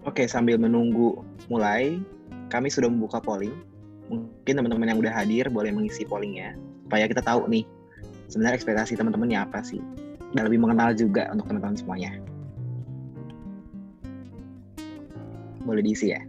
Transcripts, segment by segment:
Oke, sambil menunggu mulai, kami sudah membuka polling. Mungkin teman-teman yang udah hadir boleh mengisi pollingnya, supaya kita tahu nih, sebenarnya ekspektasi teman-temannya apa sih. Dan lebih mengenal juga untuk teman-teman semuanya. Boleh diisi ya.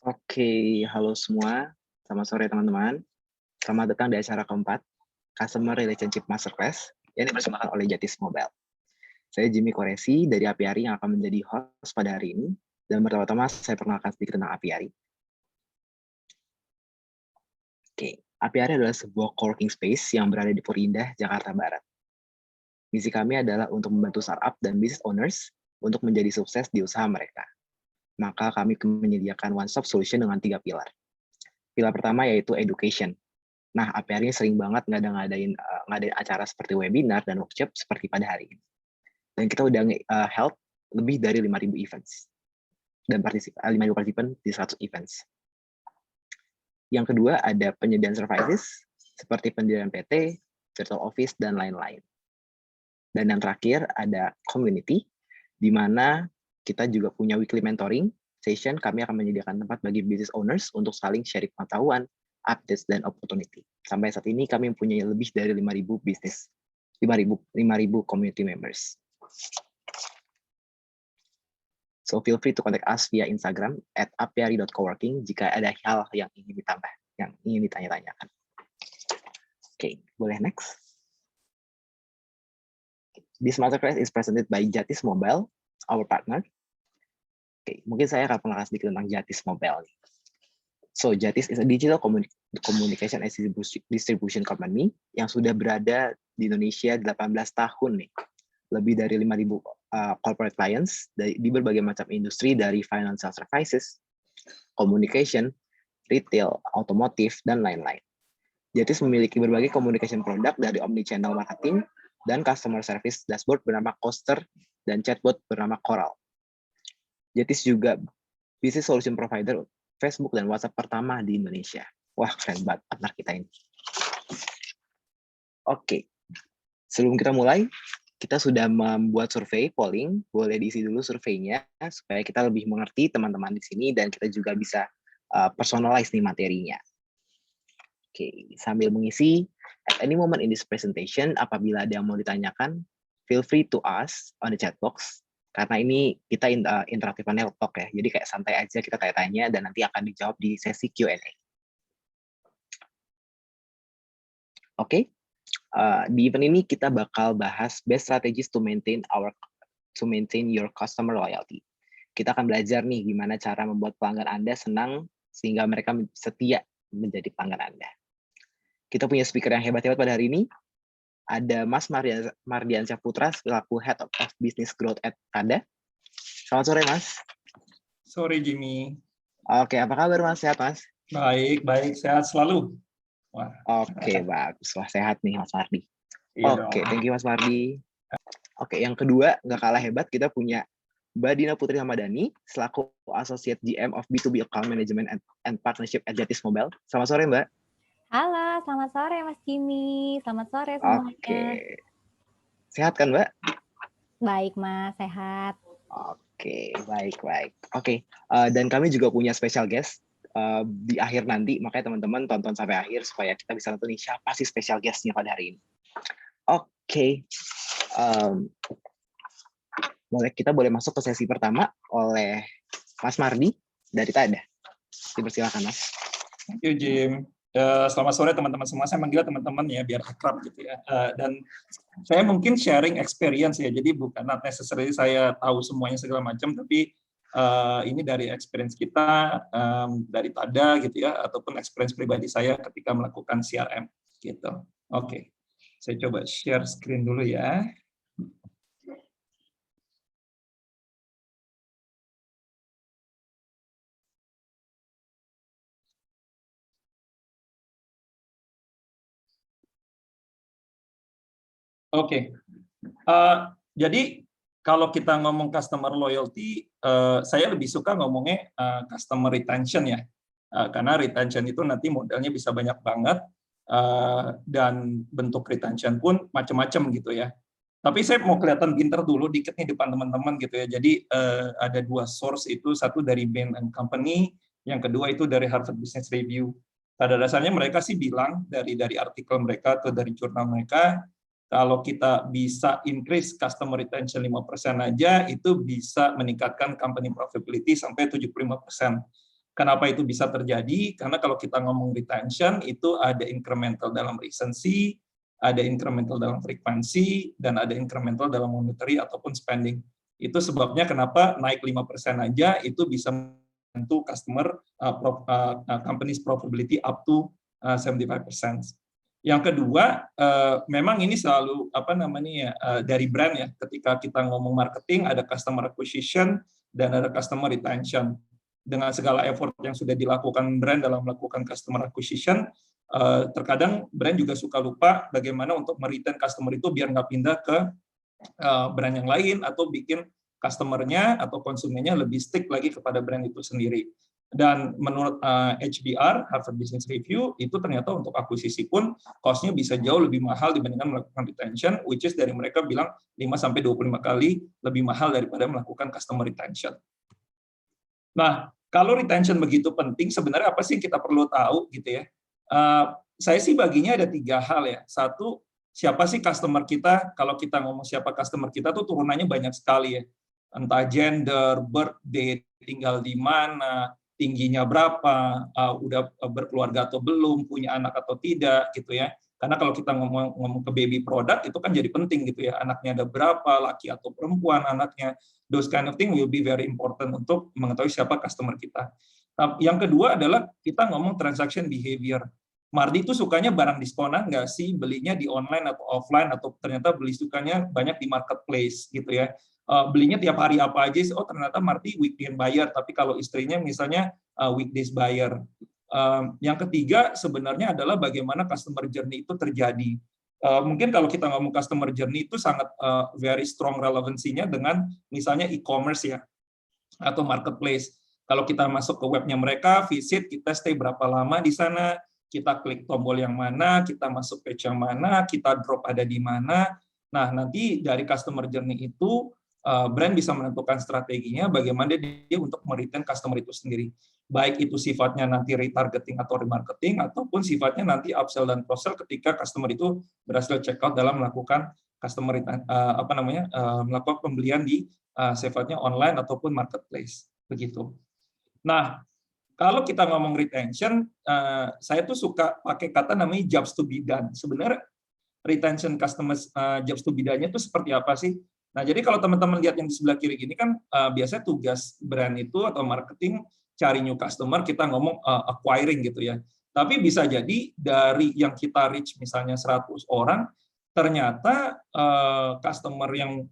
Oke, halo semua. Selamat sore teman-teman. Selamat datang di acara keempat, Customer Relationship Masterclass, yang dipersembahkan oleh Jatis Mobile. Saya Jimmy Koresi dari Apiari yang akan menjadi host pada hari ini. Dan pertama-tama saya perkenalkan sedikit tentang Apiari. Oke, Apiari adalah sebuah coworking space yang berada di Puri Indah, Jakarta Barat. Misi kami adalah untuk membantu startup dan business owners untuk menjadi sukses di usaha mereka. Maka kami menyediakan one-stop solution dengan 3 pilar. Pilar pertama yaitu education. Nah, Apiari sering banget ngadain acara seperti webinar dan workshop seperti pada hari ini. Dan kita udah held lebih dari 5.000 events. Dan 5.000 partisipan di 100 events. Yang kedua ada penyediaan services seperti pendirian PT, virtual office, dan lain-lain. Dan yang terakhir ada community, di mana kita juga punya weekly mentoring session. Kami akan menyediakan tempat bagi business owners untuk saling sharing pengetahuan, updates, dan opportunity. Sampai saat ini kami mempunyai lebih dari 5.000 bisnis, 5.000 community members. So feel free to contact us via Instagram @apiari.coworking jika ada hal yang ingin ditambah, yang ingin ditanya-tanyakan. Oke, boleh next. This masterclass is presented by Jatis Mobile, our partner. Oke, mungkin saya akan mengenalkan sedikit tentang Jatis Mobile. So, Jatis is a digital communication and distribution company yang sudah berada di Indonesia 18 tahun nih. Lebih dari 5.000 corporate clients di berbagai macam industri dari financial services, communication, retail, otomotif, dan lain-lain. Jatis memiliki berbagai communication produk dari omnichannel marketing dan customer service dashboard bernama Coaster dan chatbot bernama Coral. Jatis juga business solution provider Facebook dan WhatsApp pertama di Indonesia. Wah, keren banget partner kita ini. Oke, sebelum kita mulai, kita sudah membuat survei polling, boleh diisi dulu surveinya supaya kita lebih mengerti teman-teman di sini dan kita juga bisa personalize nih materinya. Oke, sambil mengisi, at any moment in this presentation, apabila ada yang mau ditanyakan, feel free to ask on the chat box, karena ini kita interaktif panel talk ya, jadi kayak santai aja kita tanya-tanya dan nanti akan dijawab di sesi Q&A. Oke. Di event ini kita bakal bahas best strategies to maintain your customer loyalty. Kita akan belajar nih gimana cara membuat pelanggan Anda senang sehingga mereka setia menjadi pelanggan Anda. Kita punya speaker yang hebat-hebat pada hari ini. Ada Mas Mardiansyah Putra selaku Head of Business Growth at Kada. Selamat sore, Mas. Sore, Jimmy. Oke, apa kabar, Mas? Sehat, Mas? Baik, sehat selalu. Wah. Oke, bagus. Wah, sehat nih, Mas Mardi. Iya Oke, dong. thank you Mas Mardi. Oke, yang kedua nggak kalah hebat, kita punya Mbak Dina Putri Hamadani selaku Associate GM of B2B Account Management and Partnership at Jatis Mobile. Selamat sore Mbak. Halo, selamat sore Mas Jimmy. Selamat sore semuanya. Oke, sehat kan Mbak? Baik Mas, sehat. Oke, baik. Oke, dan kami juga punya special guest di akhir nanti, makanya teman-teman tonton sampai akhir supaya kita bisa tahu nih siapa sih special guest-nya pada hari ini. Oke, kita boleh masuk ke sesi pertama oleh Mas Mardi dari TADA. Dipersilakan Mas. Thank you, Jim. Selamat sore teman-teman semua. Saya manggil teman-teman ya biar akrab gitu ya. Dan saya mungkin sharing experience ya. Jadi bukan not necessarily saya tahu semuanya segala macam, tapi ini dari experience kita dari TADA gitu ya, ataupun experience pribadi saya ketika melakukan CRM gitu. Oke, saya coba share screen dulu ya. Oke, jadi kalau kita ngomong customer loyalty, saya lebih suka ngomongnya customer retention ya, karena retention itu nanti modelnya bisa banyak banget, dan bentuk retention pun macam-macam gitu ya. Tapi saya mau kelihatan pinter dulu dikit nih depan teman-teman gitu ya. Jadi ada dua source itu, satu dari Bain & Company, yang kedua itu dari Harvard Business Review. Pada dasarnya mereka sih bilang dari artikel mereka atau dari jurnal mereka, kalau kita bisa increase customer retention 5% aja, itu bisa meningkatkan company profitability sampai 75%. Kenapa itu bisa terjadi? Karena kalau kita ngomong retention, itu ada incremental dalam recency, ada incremental dalam frekuensi, dan ada incremental dalam monetary ataupun spending. Itu sebabnya kenapa naik 5% aja, itu bisa membantu customer company's profitability up to 75%. Yang kedua, memang ini selalu dari brand ya. Ketika kita ngomong marketing, ada customer acquisition dan ada customer retention. Dengan segala effort yang sudah dilakukan brand dalam melakukan customer acquisition, terkadang brand juga suka lupa bagaimana untuk meretain customer itu biar nggak pindah ke brand yang lain atau bikin customer-nya atau konsumennya lebih stick lagi kepada brand itu sendiri. Dan menurut HBR, Harvard Business Review, itu ternyata untuk akuisisi pun cost-nya bisa jauh lebih mahal dibandingkan melakukan retention, which is dari mereka bilang 5-25 kali lebih mahal daripada melakukan customer retention. Nah, kalau retention begitu penting, sebenarnya apa sih yang kita perlu tahu gitu ya? Saya sih baginya ada 3 hal ya. Satu, siapa sih customer kita? Kalau kita ngomong siapa customer kita tuh turunannya banyak sekali ya. Entah gender, birth date, tinggal di mana, tingginya berapa, udah berkeluarga atau belum, punya anak atau tidak gitu ya. Karena kalau kita ngomong ke baby product itu kan jadi penting gitu ya. Anaknya ada berapa, laki atau perempuan anaknya. Those kind of thing will be very important untuk mengetahui siapa customer kita. Yang kedua adalah kita ngomong transaction behavior. Mardi itu sukanya barang diskonan nggak sih, belinya di online atau offline, atau ternyata beli sukanya banyak di marketplace gitu ya. Belinya tiap hari apa aja, oh ternyata Mardi weekend buyer, tapi kalau istrinya misalnya weekdays buyer. Yang ketiga sebenarnya adalah bagaimana customer journey itu terjadi. Mungkin kalau kita ngomong customer journey itu sangat very strong relevansinya dengan misalnya e-commerce ya, atau marketplace. Kalau kita masuk ke webnya mereka, visit, kita stay berapa lama di sana, kita klik tombol yang mana, kita masuk page yang mana, kita drop ada di mana. Nah, nanti dari customer journey itu, brand bisa menentukan strateginya bagaimana dia untuk meretain customer itu sendiri. Baik itu sifatnya nanti retargeting atau remarketing, ataupun sifatnya nanti upsell dan cross-sell ketika customer itu berhasil check out dalam melakukan customer melakukan pembelian di sifatnya online ataupun marketplace. Begitu. Nah, kalau kita ngomong retention, saya tuh suka pakai kata namanya jobs to be done. Sebenarnya retention customers jobs to be done-nya itu seperti apa sih? Nah, jadi kalau teman-teman lihat yang di sebelah kiri gini kan biasanya tugas brand itu atau marketing cari new customer, kita ngomong acquiring gitu ya. Tapi bisa jadi dari yang kita reach misalnya 100 orang, ternyata customer yang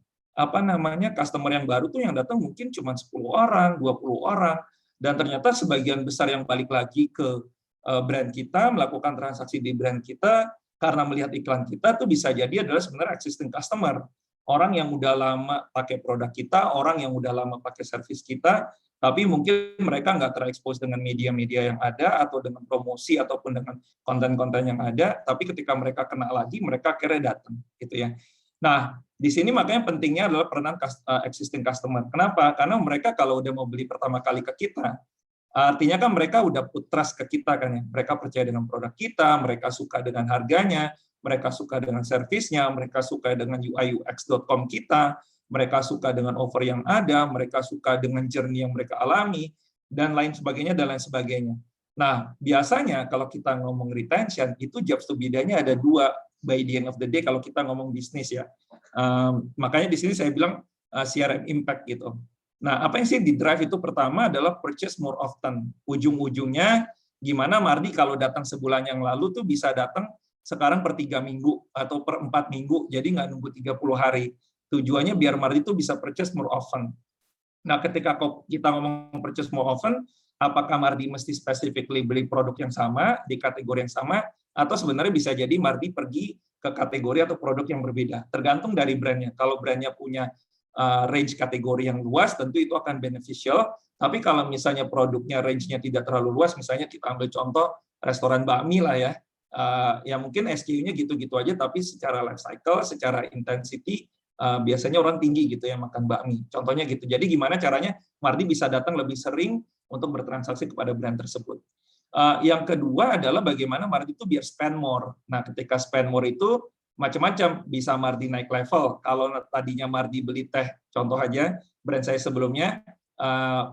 customer yang baru tuh yang datang mungkin cuma 10 orang, 20 orang, dan ternyata sebagian besar yang balik lagi ke brand kita, melakukan transaksi di brand kita, karena melihat iklan kita tuh bisa jadi adalah sebenarnya existing customer. Orang yang udah lama pakai produk kita, orang yang udah lama pakai service kita, tapi mungkin mereka nggak terekspos dengan media-media yang ada, atau dengan promosi, ataupun dengan konten-konten yang ada, tapi ketika mereka kena lagi, mereka akhirnya datang. Gitu ya. Nah, di sini makanya pentingnya adalah peranan existing customer. Kenapa? Karena mereka kalau udah mau beli pertama kali ke kita, artinya kan mereka udah put trust ke kita kan ya. Mereka percaya dengan produk kita, mereka suka dengan harganya, mereka suka dengan servisnya, mereka suka dengan UI UX.com kita, mereka suka dengan offer yang ada, mereka suka dengan journey yang mereka alami, dan lain sebagainya, dan lain sebagainya. Nah, biasanya kalau kita ngomong retention, itu jobs to be-nya ada dua by the end of the day kalau kita ngomong bisnis ya. Makanya di sini saya bilang CRM impact gitu. Nah, apa yang sih di drive itu pertama adalah purchase more often. Ujung-ujungnya gimana Mardi kalau datang sebulan yang lalu tuh bisa datang sekarang per 3 minggu atau per 4 minggu, jadi nggak nunggu 30 hari. Tujuannya biar Mardi tuh bisa purchase more often. Nah, ketika kita ngomong purchase more often, apakah Mardi mesti specifically beli produk yang sama, di kategori yang sama, atau sebenarnya bisa jadi Mardi pergi ke kategori atau produk yang berbeda. Tergantung dari brandnya. Kalau brandnya punya range kategori yang luas, tentu itu akan beneficial. Tapi kalau misalnya produknya range-nya tidak terlalu luas, misalnya kita ambil contoh restoran bakmi lah ya, ya mungkin SKU-nya gitu-gitu aja, tapi secara life cycle, secara intensity, biasanya orang tinggi gitu ya makan bakmi. Contohnya gitu. Jadi gimana caranya Mardi bisa datang lebih sering untuk bertransaksi kepada brand tersebut. Yang kedua adalah bagaimana Mardi itu biar spend more. Nah, ketika spend more itu macam-macam, bisa Mardi naik level. Kalau tadinya Mardi beli teh, contoh aja, brand saya sebelumnya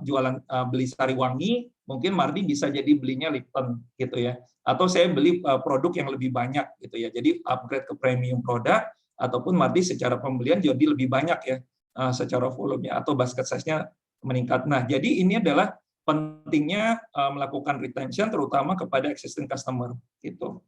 jualan beli sari wangi, mungkin Mardi bisa jadi belinya Lipton gitu ya. Atau saya beli produk yang lebih banyak gitu ya. Jadi upgrade ke premium produk, ataupun Mardi secara pembelian jadi lebih banyak ya, secara volumenya atau basket size-nya meningkat. Nah, jadi ini adalah pentingnya melakukan retention terutama kepada existing customer gitu.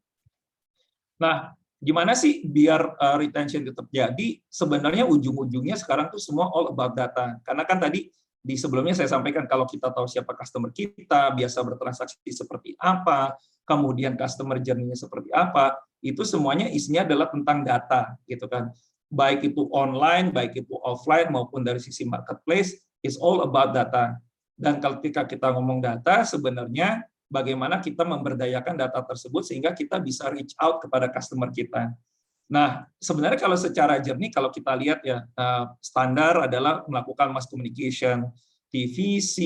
Nah, gimana sih biar retention itu terjadi? Sebenarnya ujung-ujungnya sekarang tuh semua all about data. Karena kan tadi di sebelumnya saya sampaikan kalau kita tahu siapa customer kita, biasa bertransaksi seperti apa, kemudian customer journey-nya seperti apa, itu semuanya isinya adalah tentang data, gitu kan. Baik itu online, baik itu offline maupun dari sisi marketplace, is all about data. Dan ketika kita ngomong data, sebenarnya bagaimana kita memberdayakan data tersebut sehingga kita bisa reach out kepada customer kita. Nah, sebenarnya kalau secara journey, kalau kita lihat ya, standar adalah melakukan mass communication, TVC,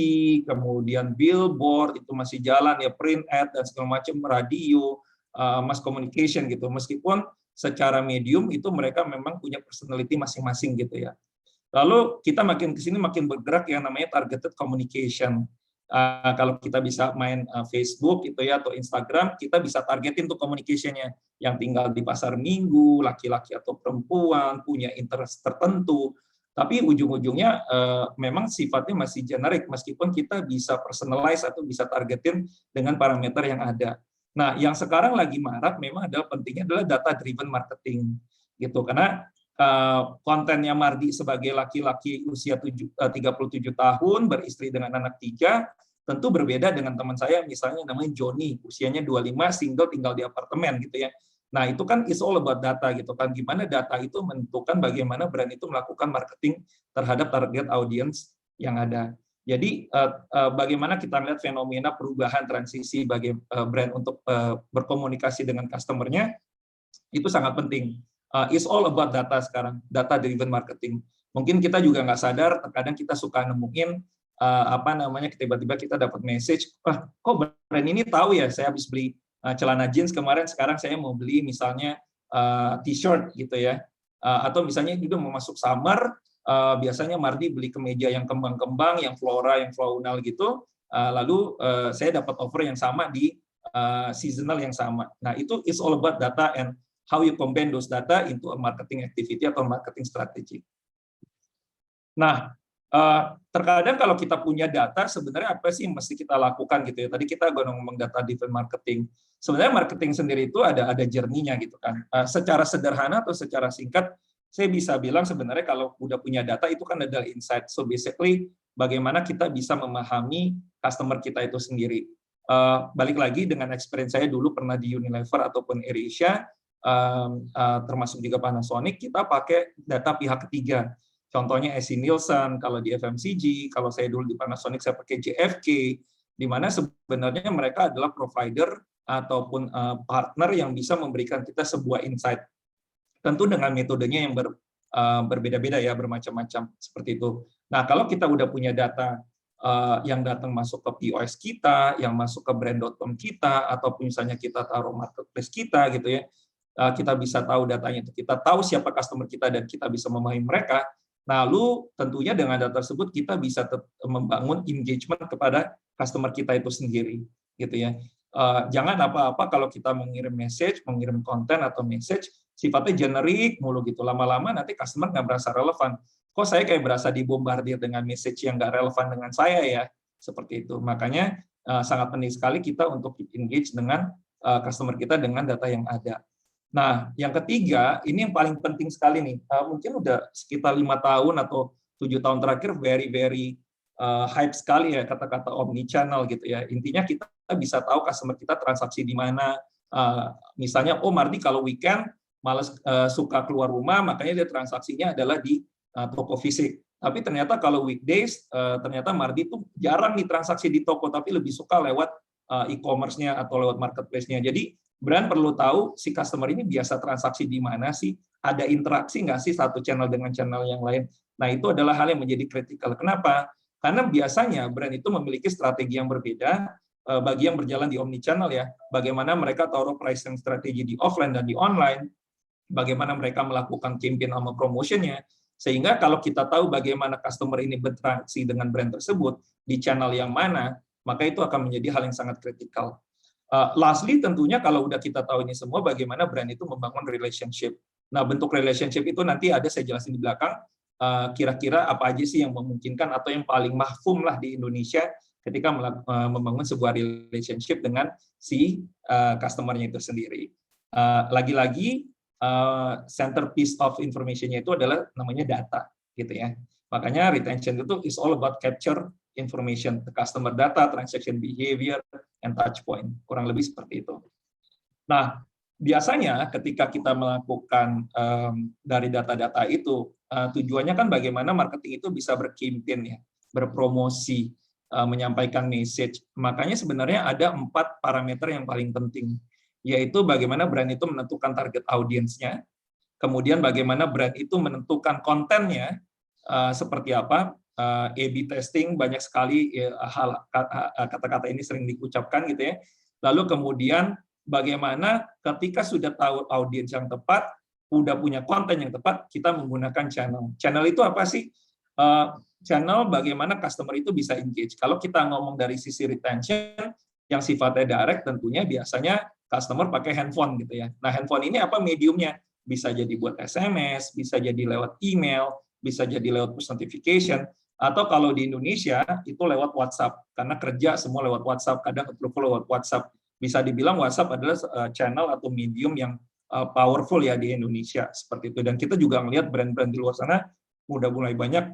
kemudian billboard, itu masih jalan ya, print ad, dan segala macam, radio, mass communication gitu. Meskipun secara medium itu mereka memang punya personality masing-masing gitu ya. Lalu kita makin ke sini makin bergerak yang namanya targeted communication. Kalau kita bisa main Facebook gitu ya atau Instagram, kita bisa targetin tuh communication-nya yang tinggal di pasar minggu, laki-laki atau perempuan, punya interest tertentu. Tapi ujung-ujungnya memang sifatnya masih generik meskipun kita bisa personalize atau bisa targetin dengan parameter yang ada. Nah, yang sekarang lagi marak memang adalah pentingnya adalah data driven marketing gitu, karena kontennya Mardi sebagai laki-laki usia 37 tahun, beristri dengan anak 3, tentu berbeda dengan teman saya misalnya namanya Joni, usianya 25, single, tinggal di apartemen gitu ya. Nah, itu kan is all about data gitu kan, gimana data itu menentukan bagaimana brand itu melakukan marketing terhadap target audience yang ada. Jadi bagaimana kita melihat fenomena perubahan transisi bagi brand untuk berkomunikasi dengan customer-nya, itu sangat penting. It's all about data sekarang, data driven marketing. Mungkin kita juga nggak sadar, terkadang kita suka nemuin tiba-tiba kita dapat message, kok brand ini tahu ya, saya habis beli celana jeans kemarin, sekarang saya mau beli misalnya t-shirt gitu ya, atau misalnya juga mau masuk summer, biasanya Mardi beli kemeja yang kembang-kembang, yang flora, yang faunal gitu, lalu saya dapat offer yang sama di seasonal yang sama. Nah, itu is all about data and how you combine those data into a marketing activity atau marketing strategy. Nah, terkadang kalau kita punya data, sebenarnya apa sih yang mesti kita lakukan gitu ya? Tadi kita ngomong data driven marketing. Sebenarnya marketing sendiri itu ada journey-nya gitu kan. Secara sederhana atau secara singkat, saya bisa bilang sebenarnya kalau udah punya data itu kan ada insight. So basically, bagaimana kita bisa memahami customer kita itu sendiri. Balik lagi dengan experience saya dulu pernah di Unilever ataupun AirAsia, termasuk juga Panasonic, kita pakai data pihak ketiga. Contohnya AC Nielsen, kalau di FMCG, kalau saya dulu di Panasonic saya pakai JFK, di mana sebenarnya mereka adalah provider ataupun partner yang bisa memberikan kita sebuah insight. Tentu dengan metodenya yang berbeda-beda ya, bermacam-macam seperti itu. Nah, kalau kita udah punya data yang datang masuk ke POS kita, yang masuk ke brand.com kita, ataupun misalnya kita taruh marketplace kita gitu ya, kita bisa tahu datanya itu, kita tahu siapa customer kita dan kita bisa memahami mereka. Lalu tentunya dengan data tersebut kita bisa membangun engagement kepada customer kita itu sendiri, gitu ya. Jangan apa-apa kalau kita mengirim message, mengirim konten atau message sifatnya generik mulu gitu. Lama-lama nanti customer nggak merasa relevan. Kok saya kayak berasa dibombardir dengan message yang nggak relevan dengan saya ya, seperti itu. Makanya sangat penting sekali kita untuk engage dengan customer kita dengan data yang ada. Nah, yang ketiga, ini yang paling penting sekali nih. Mungkin udah sekitar 5 tahun atau 7 tahun terakhir very hype sekali ya kata-kata omnichannel gitu ya. Intinya kita bisa tahu customer kita transaksi di mana. Misalnya, oh Mardi kalau weekend malas suka keluar rumah, makanya dia transaksinya adalah di toko fisik. Tapi ternyata kalau weekdays, ternyata Mardi tuh jarang nih transaksi di toko, tapi lebih suka lewat e-commerce-nya atau lewat marketplace-nya. Jadi brand perlu tahu si customer ini biasa transaksi di mana sih, ada interaksi nggak sih satu channel dengan channel yang lain. Nah, itu adalah hal yang menjadi kritikal. Kenapa? Karena biasanya brand itu memiliki strategi yang berbeda bagi yang berjalan di omnichannel ya. Bagaimana mereka taruh pricing strategi di offline dan di online, bagaimana mereka melakukan campaign sama promotionnya, sehingga kalau kita tahu bagaimana customer ini berinteraksi dengan brand tersebut di channel yang mana, maka itu akan menjadi hal yang sangat kritikal. Lastly, tentunya kalau udah kita tahu ini semua, bagaimana brand itu membangun relationship. Nah, bentuk relationship itu nanti ada saya jelasin di belakang, kira-kira apa aja sih yang memungkinkan atau yang paling mahfum lah di Indonesia ketika membangun sebuah relationship dengan si customer-nya itu sendiri. Lagi-lagi, centerpiece of information-nya itu adalah namanya data, gitu ya. Makanya retention itu is all about capture information, the customer data, transaction behavior, and touch point. Kurang lebih seperti itu. Nah, biasanya ketika kita melakukan dari data-data itu, tujuannya kan bagaimana marketing itu bisa bercampaign ya, berpromosi, menyampaikan message. Makanya sebenarnya ada 4 parameter yang paling penting, yaitu bagaimana brand itu menentukan target audiensnya, kemudian bagaimana brand itu menentukan kontennya, seperti apa, A/B testing, banyak sekali kata-kata ini sering diucapkan gitu ya. Lalu kemudian bagaimana ketika sudah tahu audiens yang tepat, udah punya konten yang tepat, kita menggunakan channel. Channel itu apa sih? Channel bagaimana customer itu bisa engage. Kalau kita ngomong dari sisi retention, yang sifatnya direct tentunya biasanya customer pakai handphone gitu ya. Nah, handphone ini apa mediumnya? Bisa jadi buat SMS, bisa jadi lewat email, bisa jadi lewat push notification, atau kalau di Indonesia itu lewat WhatsApp, karena kerja semua lewat WhatsApp, kadang approval lewat WhatsApp. Bisa dibilang WhatsApp adalah channel atau medium yang powerful ya di Indonesia, seperti itu. Dan kita juga melihat brand-brand di luar sana udah mulai banyak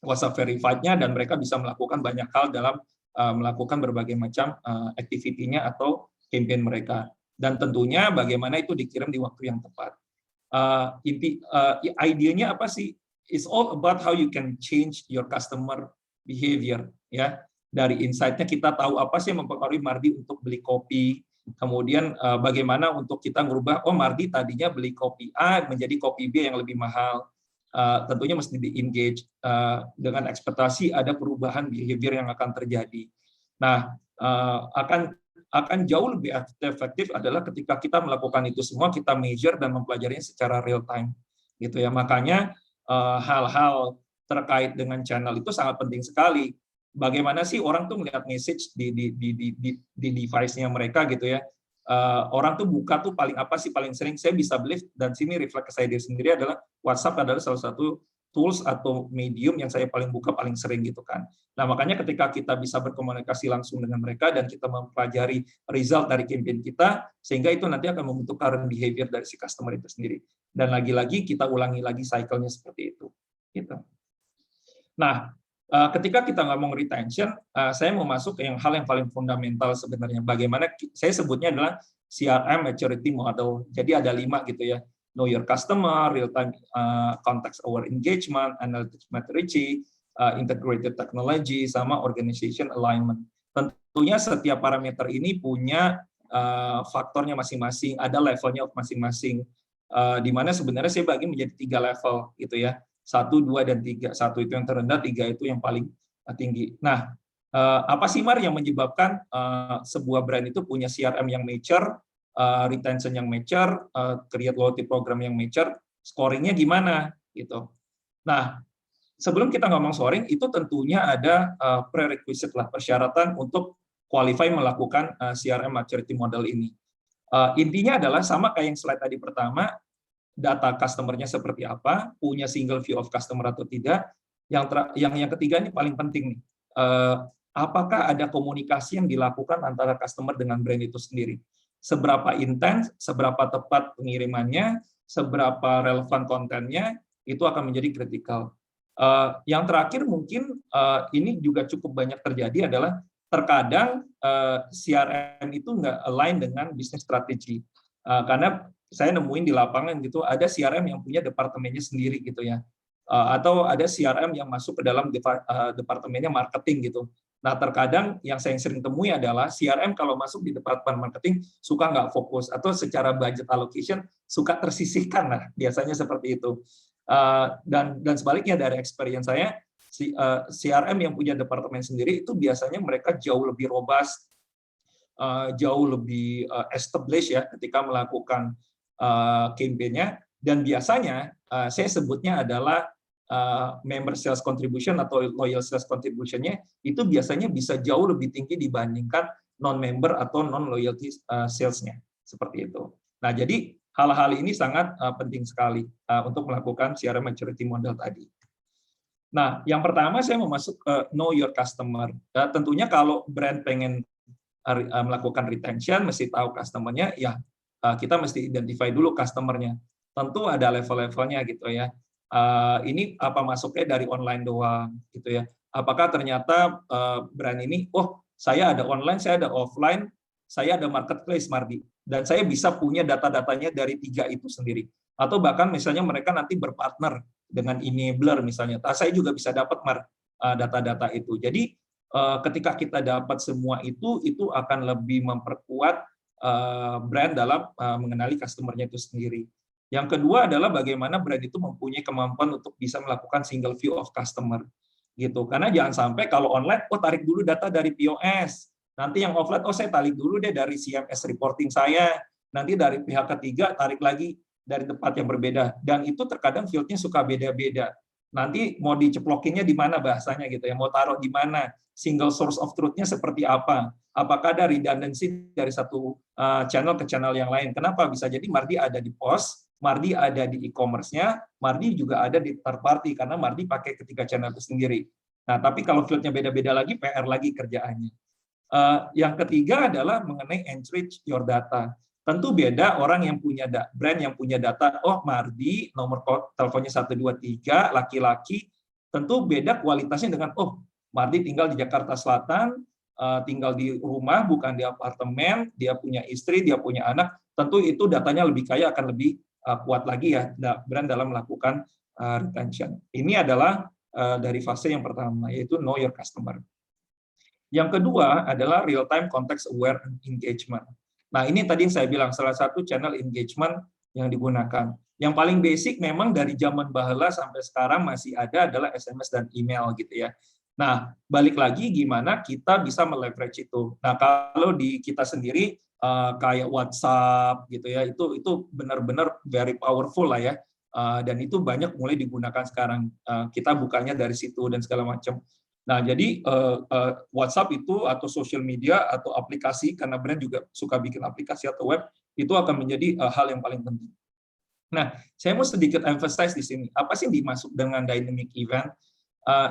WhatsApp verified-nya, dan mereka bisa melakukan banyak hal dalam melakukan berbagai macam activity-nya atau campaign mereka. Dan tentunya bagaimana itu dikirim di waktu yang tepat. Idenya apa sih? It's all about how you can change your customer behavior ya. Dari insight-nya kita tahu apa sih yang mempengaruhi Mardi untuk beli kopi. Kemudian bagaimana untuk kita merubah, oh Mardi tadinya beli kopi A menjadi kopi B yang lebih mahal. Tentunya mesti di-engage dengan ekspektasi ada perubahan behavior yang akan terjadi. Nah, akan jauh lebih efektif adalah ketika kita melakukan itu semua, kita measure dan mempelajarinya secara real time. Gitu ya. Makanya hal-hal terkait dengan channel itu sangat penting sekali. Bagaimana sih orang tuh melihat message di device-nya mereka gitu ya. Orang tuh buka tuh paling sering, saya bisa believe, dan sini reflect ke saya sendiri adalah WhatsApp adalah salah satu tools atau medium yang saya paling buka paling sering gitu kan. Nah, makanya ketika kita bisa berkomunikasi langsung dengan mereka dan kita mempelajari result dari campaign kita, sehingga itu nanti akan membentuk current behavior dari si customer itu sendiri. Dan lagi-lagi kita ulangi lagi cycle-nya seperti itu. Gitu. Nah, Ketika kita ngomong retention, saya mau masuk ke hal yang paling fundamental sebenarnya. Bagaimana saya sebutnya adalah CRM maturity model. Jadi ada 5 gitu ya. Know your customer, real time context aware engagement, analytics maturity, integrated technology, sama organization alignment. Tentunya setiap parameter ini punya faktornya masing-masing, ada levelnya masing-masing. Di mana sebenarnya saya bagi menjadi 3 level gitu ya. 1, 2, dan 3. 1 itu yang terendah, 3 itu yang paling tinggi. Nah, apa sih Mar yang menyebabkan sebuah brand itu punya CRM yang mature, retention yang mature, create loyalty program yang mature, scoringnya gimana gitu. Nah, sebelum kita ngomong scoring, itu tentunya ada prerequisite lah, persyaratan untuk qualify melakukan CRM maturity model ini. Intinya adalah sama kayak yang slide tadi pertama, data customer-nya seperti apa, punya single view of customer atau tidak. Yang ketiga ini paling penting nih. Apakah ada komunikasi yang dilakukan antara customer dengan brand itu sendiri? Seberapa intens, seberapa tepat pengirimannya, seberapa relevan kontennya, itu akan menjadi kritikal. Yang terakhir mungkin ini juga cukup banyak terjadi adalah terkadang CRM itu nggak align dengan bisnis strategi. Karena saya nemuin di lapangan gitu, ada CRM yang punya departemennya sendiri gitu ya, atau ada CRM yang masuk ke dalam departemennya marketing gitu. Nah, terkadang yang saya sering temui adalah CRM kalau masuk di departemen marketing suka nggak fokus, atau secara budget allocation suka tersisihkan lah, biasanya seperti itu. Dan sebaliknya dari experience saya, CRM yang punya departemen sendiri itu biasanya mereka jauh lebih robust, jauh lebih established ya ketika melakukan campaign-nya, dan biasanya saya sebutnya adalah member sales contribution atau loyal sales contribution-nya itu biasanya bisa jauh lebih tinggi dibandingkan non-member atau non-loyalty sales-nya, seperti itu. Nah, jadi hal-hal ini sangat penting sekali untuk melakukan CRM maturity model tadi. Nah, yang pertama saya mau masuk ke know your customer. Tentunya kalau brand pengen melakukan retention, mesti tahu customer-nya, ya kita mesti identify dulu customer-nya. Tentu ada level-levelnya gitu ya. Ini apa masuknya dari online doang gitu ya. Apakah ternyata brand ini, oh saya ada online, saya ada offline, saya ada marketplace Mardi, dan saya bisa punya data-datanya dari 3 itu sendiri. Atau bahkan misalnya mereka nanti berpartner dengan enabler misalnya. Saya juga bisa dapat data-data itu. Jadi ketika kita dapat semua itu akan lebih memperkuat brand dalam mengenali customer-nya itu sendiri. Yang kedua adalah bagaimana brand itu mempunyai kemampuan untuk bisa melakukan single view of customer gitu. Karena jangan sampai kalau online, oh tarik dulu data dari POS, nanti yang offline, oh saya tarik dulu deh dari CMS reporting saya, nanti dari pihak ketiga tarik lagi dari tempat yang berbeda, dan itu terkadang field-nya suka beda-beda. Nanti mau diceplokinnya di mana bahasanya gitu ya, mau taruh di mana, single source of truth-nya seperti apa, apakah ada redundancy dari satu channel ke channel yang lain. Kenapa? Bisa jadi Mardi ada di POS, Mardi ada di e-commerce-nya, Mardi juga ada di third party, karena Mardi pakai ketiga channel itu sendiri. Nah, tapi kalau field-nya beda-beda lagi, PR lagi kerjaannya. Yang ketiga adalah mengenai enrich your data. Tentu beda orang yang punya brand yang punya data, oh Mardi, nomor teleponnya 123, laki-laki, tentu beda kualitasnya dengan, oh Mardi tinggal di Jakarta Selatan, tinggal di rumah, bukan di apartemen, dia punya istri, dia punya anak, tentu itu datanya lebih kaya, akan lebih kuat lagi ya brand dalam melakukan retention. Ini adalah dari fase yang pertama, yaitu know your customer. Yang kedua adalah real time context aware engagement. Nah, ini tadi yang saya bilang salah satu channel engagement yang digunakan. Yang paling basic memang dari zaman baheula sampai sekarang masih ada adalah SMS dan email gitu ya. Nah, balik lagi gimana kita bisa meleverage itu. Nah, kalau di kita sendiri kayak WhatsApp gitu ya, itu benar-benar very powerful lah ya, dan itu banyak mulai digunakan sekarang. Kita bukanya dari situ dan segala macam. Nah, jadi WhatsApp itu atau social media atau aplikasi, karena brand juga suka bikin aplikasi atau web, itu akan menjadi hal yang paling penting. Nah, saya mau sedikit emphasize di sini. Apa sih dimaksud dengan dynamic event?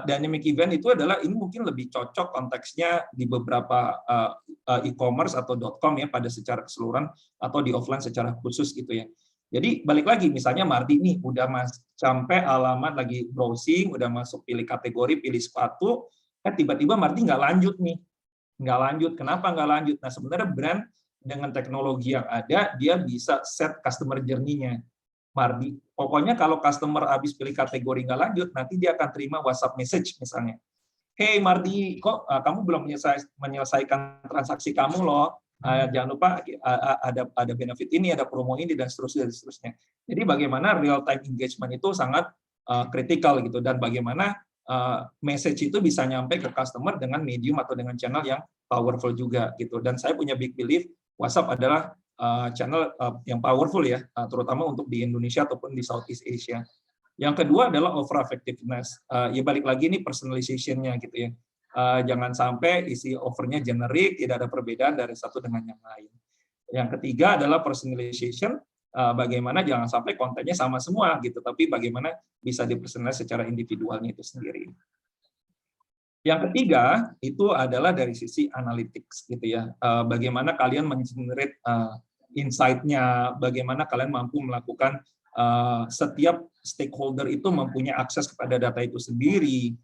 Dynamic event itu adalah, ini mungkin lebih cocok konteksnya di beberapa e-commerce atau .com ya pada secara keseluruhan, atau di offline secara khusus gitu ya. Jadi balik lagi, misalnya Mardi nih udah sampai alamat lagi browsing, udah masuk pilih kategori, pilih sepatu, tiba-tiba Mardi nggak lanjut nih, nggak lanjut. Kenapa nggak lanjut? Nah sebenarnya brand dengan teknologi yang ada, dia bisa set customer journey-nya. Mardi, pokoknya kalau customer habis pilih kategori nggak lanjut, nanti dia akan terima WhatsApp message misalnya. Hey Mardi, kok kamu belum menyelesaikan transaksi kamu loh? Jangan lupa ada benefit ini, ada promo ini dan seterusnya. Jadi bagaimana real time engagement itu sangat kritikal gitu, dan bagaimana message itu bisa nyampe ke customer dengan medium atau dengan channel yang powerful juga gitu. Dan saya punya big belief WhatsApp adalah channel yang powerful ya, terutama untuk di Indonesia ataupun di Southeast Asia. Yang kedua adalah over effectiveness. Ya balik lagi ini personalization-nya gitu ya. Jangan sampai isi offernya generik, tidak ada perbedaan dari satu dengan yang lain. Yang ketiga adalah personalization. Bagaimana jangan sampai kontennya sama semua gitu, tapi bagaimana bisa dipersonalize secara individualnya itu sendiri. Yang ketiga itu adalah dari sisi analytics gitu ya. Bagaimana kalian men-generate insight-nya, bagaimana kalian mampu melakukan setiap stakeholder itu mempunyai akses kepada data itu sendiri.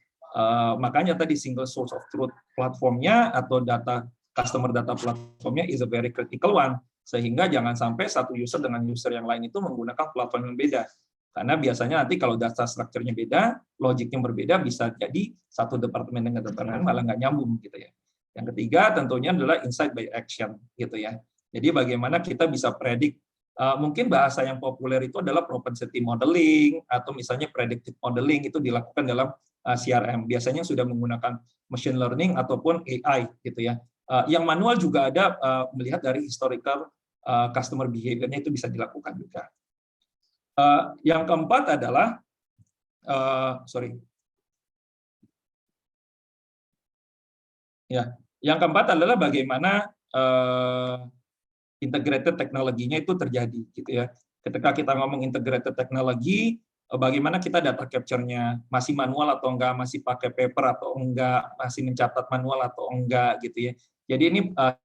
Makanya tadi single source of truth platformnya atau data customer data platformnya is a very critical one, sehingga jangan sampai satu user dengan user yang lain itu menggunakan platform yang beda. Karena biasanya nanti kalau data strukturnya beda, logiknya berbeda, bisa jadi satu departemen dengan departemen malah nggak nyambung gitu ya. Yang ketiga tentunya adalah insight by action gitu ya. Jadi bagaimana kita bisa predik, mungkin bahasa yang populer itu adalah propensity modeling atau misalnya predictive modeling, itu dilakukan dalam CRM. Biasanya sudah menggunakan machine learning ataupun AI gitu ya. Yang manual juga ada, melihat dari historical customer behavior-nya itu bisa dilakukan juga. Yang keempat adalah yang keempat adalah bagaimana integrated teknologinya itu terjadi gitu ya. Ketika kita ngomong integrated teknologi, bagaimana kita data capture-nya masih manual atau enggak, masih pakai paper atau enggak, masih mencatat manual atau enggak gitu ya. Jadi ini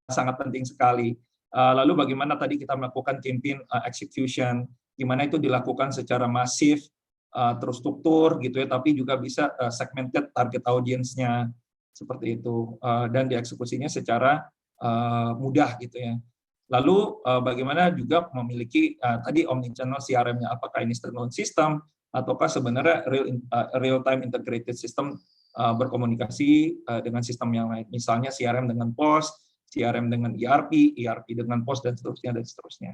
sangat penting sekali. Lalu bagaimana tadi kita melakukan campaign execution, gimana itu dilakukan secara masif, terstruktur gitu ya, tapi juga bisa segmented target audience-nya seperti itu, dan dieksekusinya secara mudah gitu ya. Lalu bagaimana juga memiliki tadi omnichannel CRM-nya, apakah ini standalone system ataukah sebenarnya real time integrated system berkomunikasi dengan sistem yang lain, misalnya CRM dengan POS, CRM dengan ERP, ERP dengan POS dan seterusnya dan seterusnya.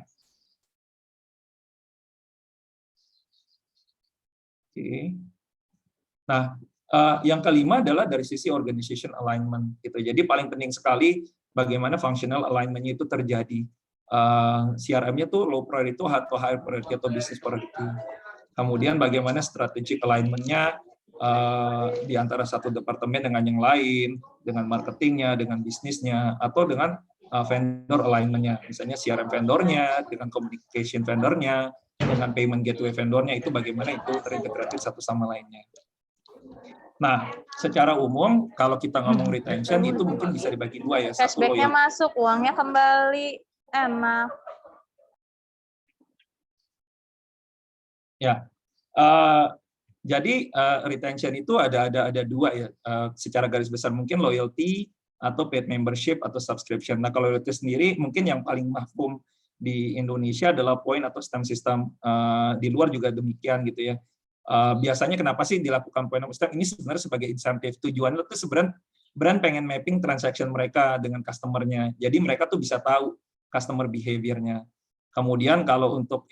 Oke. Nah, yang kelima adalah dari sisi organization alignment gitu. Jadi paling penting sekali bagaimana functional alignment-nya itu terjadi. CRM-nya tuh low priority atau high priority atau business priority. Kemudian bagaimana strategic alignment-nya di antara satu departemen dengan yang lain, dengan marketingnya, dengan bisnisnya, atau dengan vendor alignment-nya. Misalnya CRM vendornya, dengan communication vendornya, dengan payment gateway vendornya, itu bagaimana itu terintegrasi satu sama lainnya. Nah, secara umum kalau kita ngomong retention itu mungkin bisa dibagi dua ya. Cashback-nya masuk, uangnya kembali, enak. Ya, jadi retention itu ada dua ya. Secara garis besar mungkin loyalty atau paid membership atau subscription. Nah, kalau loyalty sendiri mungkin yang paling mafhum di Indonesia adalah point atau stamp system. Di luar juga demikian gitu ya. Biasanya kenapa sih dilakukan point of stamp? Ini sebenarnya sebagai insentif. Tujuannya itu sebenarnya brand pengen mapping transaction mereka dengan customer-nya. Jadi mereka tuh bisa tahu customer behavior-nya. Kemudian kalau untuk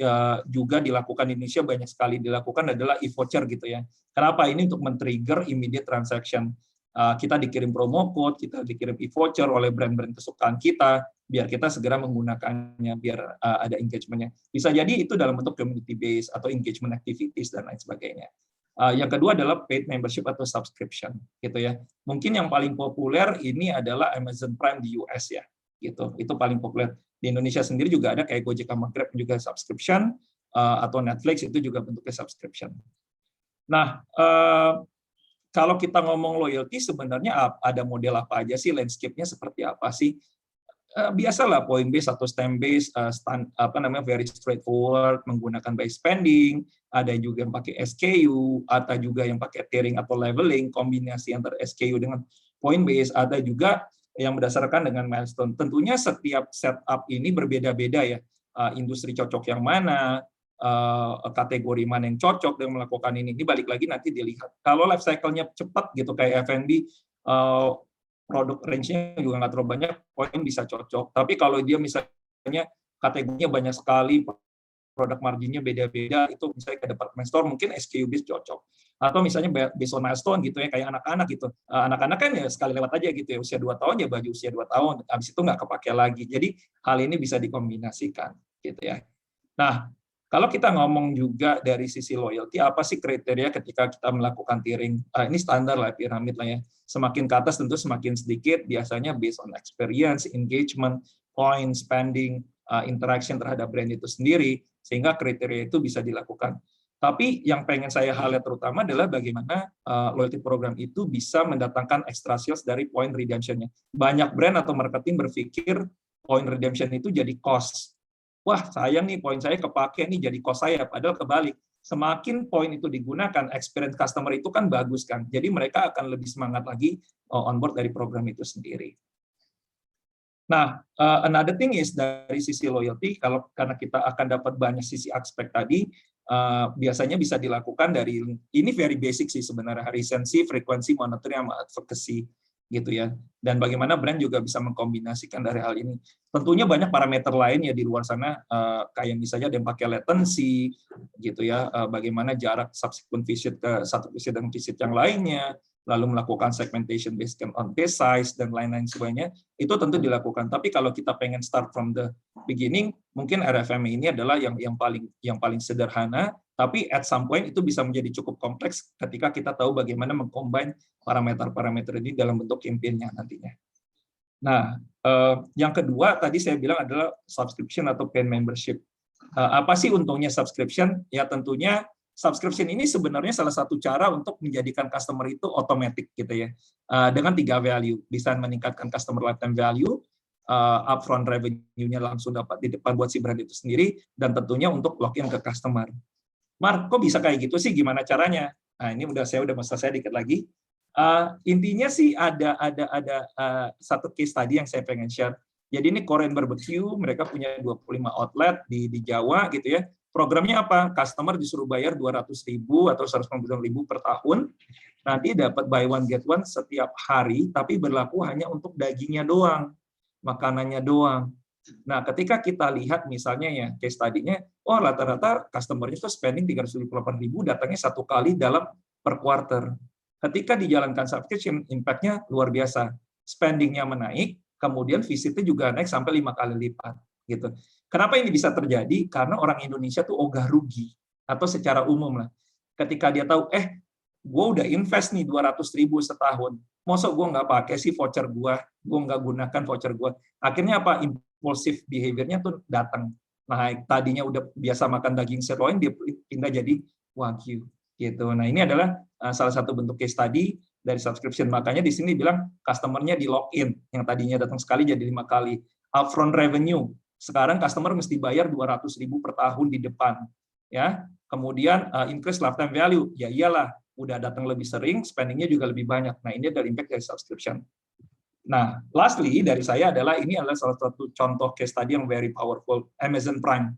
juga dilakukan di Indonesia banyak sekali dilakukan adalah e-voucher gitu ya. Kenapa? Ini untuk men-trigger immediate transaction. Kita dikirim promo code, kita dikirim e-voucher oleh brand-brand kesukaan kita, biar kita segera menggunakannya, biar ada engagement-nya. Bisa jadi itu dalam bentuk community base atau engagement activities dan lain sebagainya. Yang kedua adalah paid membership atau subscription, gitu ya. Mungkin yang paling populer ini adalah Amazon Prime di US ya, gitu. Itu paling populer. Di Indonesia sendiri juga ada kayak Gojek sama Grab juga subscription, atau Netflix itu juga bentuknya subscription. Nah, kalau kita ngomong loyalty sebenarnya ada model apa aja sih, landscape-nya seperti apa sih? biasalah point based atau stem based, very straightforward, menggunakan by spending, ada juga yang pakai SKU, ada juga yang pakai tiering atau leveling, kombinasi antara SKU dengan point based, ada juga yang berdasarkan dengan milestone. Tentunya setiap setup ini berbeda-beda ya, industri cocok yang mana, kategori mana yang cocok dengan melakukan ini balik lagi nanti dilihat. Kalau life cycle-nya cepat gitu kayak F&B, produk range-nya juga nggak terlalu banyak, poin bisa cocok. Tapi kalau dia misalnya kategorinya banyak sekali, produk marginnya beda-beda, itu misalnya ke department store, mungkin SKU based cocok. Atau misalnya based on milestone gitu ya, kayak anak-anak gitu. Anak-anak kan ya sekali lewat aja gitu ya, usia 2 tahun ya baju usia 2 tahun, habis itu nggak kepake lagi. Jadi hal ini bisa dikombinasikan gitu ya. Nah, kalau kita ngomong juga dari sisi loyalty, apa sih kriteria ketika kita melakukan tiering? Ini standar lah, piramid lah ya. Semakin ke atas tentu semakin sedikit, biasanya based on experience, engagement, point, spending, interaction terhadap brand itu sendiri, sehingga kriteria itu bisa dilakukan. Tapi yang pengen saya highlight terutama adalah bagaimana loyalty program itu bisa mendatangkan extra sales dari point redemption-nya. Banyak brand atau marketing berpikir point redemption itu jadi cost. Wah, sayang nih poin saya kepake nih jadi cost saya, padahal kebalik. Semakin poin itu digunakan, experience customer itu kan bagus kan. Jadi mereka akan lebih semangat lagi onboard dari program itu sendiri. Nah, another thing is dari sisi loyalty, karena kita akan dapat banyak sisi aspek tadi, biasanya bisa dilakukan dari, ini very basic sih sebenarnya, recency, frekuensi, monitoring, sama advocacy gitu ya. Dan bagaimana brand juga bisa mengkombinasikan dari hal ini. Tentunya banyak parameter lain ya di luar sana, kayak misalnya ada yang pakai latency gitu ya, bagaimana jarak subsequent visit ke satu visit dengan visit yang lainnya, lalu melakukan segmentation based on case size dan lain-lain sebagainya, itu tentu dilakukan. Tapi kalau kita pengen start from the beginning, mungkin RFM ini adalah yang paling sederhana, tapi at some point itu bisa menjadi cukup kompleks ketika kita tahu bagaimana mengcombine parameter-parameter ini dalam bentuk campaign-nya nantinya. Nah, yang kedua tadi saya bilang adalah subscription atau paid membership. Apa sih untungnya subscription? Ya tentunya subscription ini sebenarnya salah satu cara untuk menjadikan customer itu otomatis gitu ya. Dengan 3 value, bisa meningkatkan customer lifetime value, upfront revenue-nya langsung dapat di depan buat si brand itu sendiri, dan tentunya untuk login ke customer. Mark, kok bisa kayak gitu sih? Gimana caranya? Nah, ini saya udah selesai dikit lagi. Intinya sih ada satu case tadi yang saya pengen share. Jadi ini Korean Barbecue, mereka punya 25 outlet di Jawa gitu ya. Programnya apa? Customer disuruh bayar 200.000 atau 150.000 per tahun. Nanti dapat buy one get one setiap hari, tapi berlaku hanya untuk dagingnya doang, makanannya doang. Nah, ketika kita lihat misalnya ya case tadinya, rata-rata customer-nya itu spending 328.000, datangnya 1 kali dalam per quarter. Ketika dijalankan subscription, impact-nya luar biasa. Spending-nya menaik, kemudian visit-nya juga naik sampai 5 kali lipat. Gitu. Kenapa ini bisa terjadi? Karena orang Indonesia tuh ogah rugi, atau secara umum lah. Ketika dia tahu, gue udah invest nih 200.000 setahun, masa gue nggak pakai sih voucher gue nggak gunakan voucher gue. Akhirnya apa? Impulsif behavior-nya tuh datang. Nah, tadinya udah biasa makan daging sirloin, dia pindah jadi wagyu. Gitu. Nah, ini adalah salah satu bentuk case study dari subscription. Makanya di sini bilang customer-nya di login, yang tadinya datang sekali jadi 5 kali. Upfront revenue, sekarang customer mesti bayar 200.000 per tahun di depan. Ya. Kemudian increase lifetime value, ya iyalah, udah datang lebih sering, spending-nya juga lebih banyak. Nah, ini adalah impact dari subscription. Nah, lastly dari saya adalah ini adalah salah satu contoh case study yang very powerful, Amazon Prime.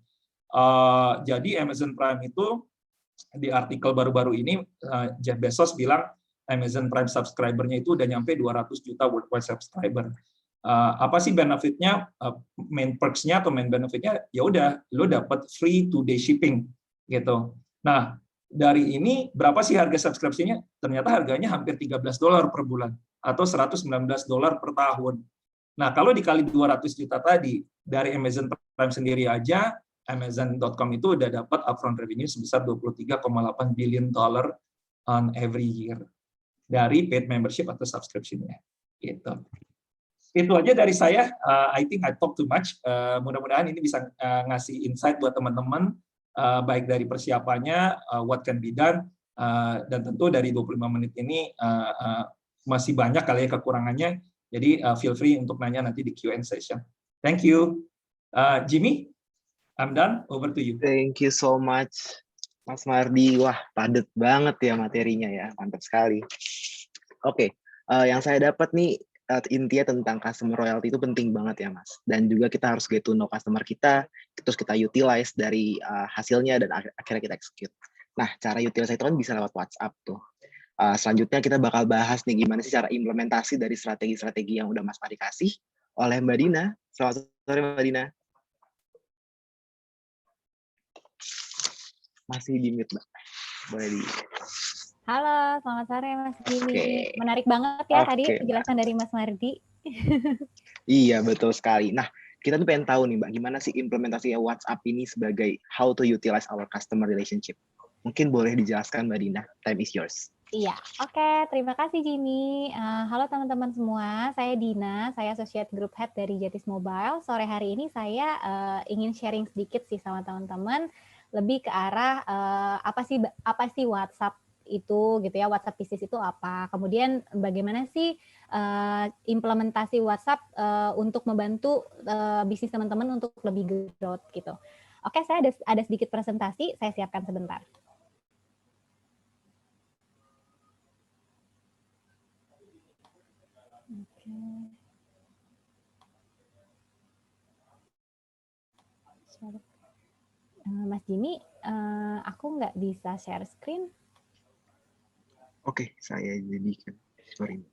Jadi Amazon Prime itu di artikel baru-baru ini Jeff Bezos bilang Amazon Prime subscriber-nya itu udah nyampe 200 juta worldwide subscriber. Apa sih benefitnya? Main perks-nya atau main benefitnya? Ya udah, lo dapat free 2-day shipping gitu. Nah, dari ini berapa sih harga subscription-nya? Ternyata harganya hampir $13 per bulan atau $119 per tahun. Nah, kalau dikali 200 juta tadi dari Amazon Prime sendiri aja, Amazon.com itu udah dapat upfront revenue sebesar $23,8 billion on every year dari paid membership atau subscription-nya. Gitu. Itu aja dari saya. I think I talk too much. Mudah-mudahan ini bisa ngasih insight buat teman-teman, baik dari persiapannya, what can be done, dan tentu dari 25 menit ini masih banyak kali ya kekurangannya. Jadi feel free untuk nanya nanti di Q&A session. Thank you. Jimmy, I'm done. Over to you. Thank you so much, Mas Mardi. Wah, padat banget ya materinya ya. Mantap sekali. Oke, yang saya dapat nih intinya tentang customer loyalty itu penting banget ya, Mas. Dan juga kita harus get to know customer kita, terus kita utilize dari hasilnya dan akhirnya kita execute. Nah, cara utilize itu kan bisa lewat WhatsApp tuh. Selanjutnya kita bakal bahas nih gimana sih cara implementasi dari strategi-strategi yang udah Mas Mardi kasih oleh Mbak Dina. Selamat sore Mbak Dina. Masih di mute, Mbak. Boleh di... Halo, selamat sore Mas Jimmy. Oke. Menarik banget ya tadi Oke, penjelasan dari Mas Mardi. Iya, betul sekali. Nah, kita tuh pengen tahu nih, Mbak, gimana sih implementasi WhatsApp ini sebagai how to utilize our customer relationship. Mungkin boleh dijelaskan, Mbak Dina. Time is yours. Iya, oke. Terima kasih Jimmy. Halo teman-teman semua, saya Dina, saya Associate Group Head dari Jatis Mobile. Sore hari ini saya ingin sharing sedikit sih sama teman-teman, lebih ke arah apa sih WhatsApp itu gitu ya, WhatsApp Business itu apa. Kemudian bagaimana sih implementasi WhatsApp untuk membantu bisnis teman-teman untuk lebih growth gitu. Oke, saya ada sedikit presentasi, saya siapkan sebentar. Mas Jimmy, aku nggak bisa share screen. Oke, saya jadikan. Sorry.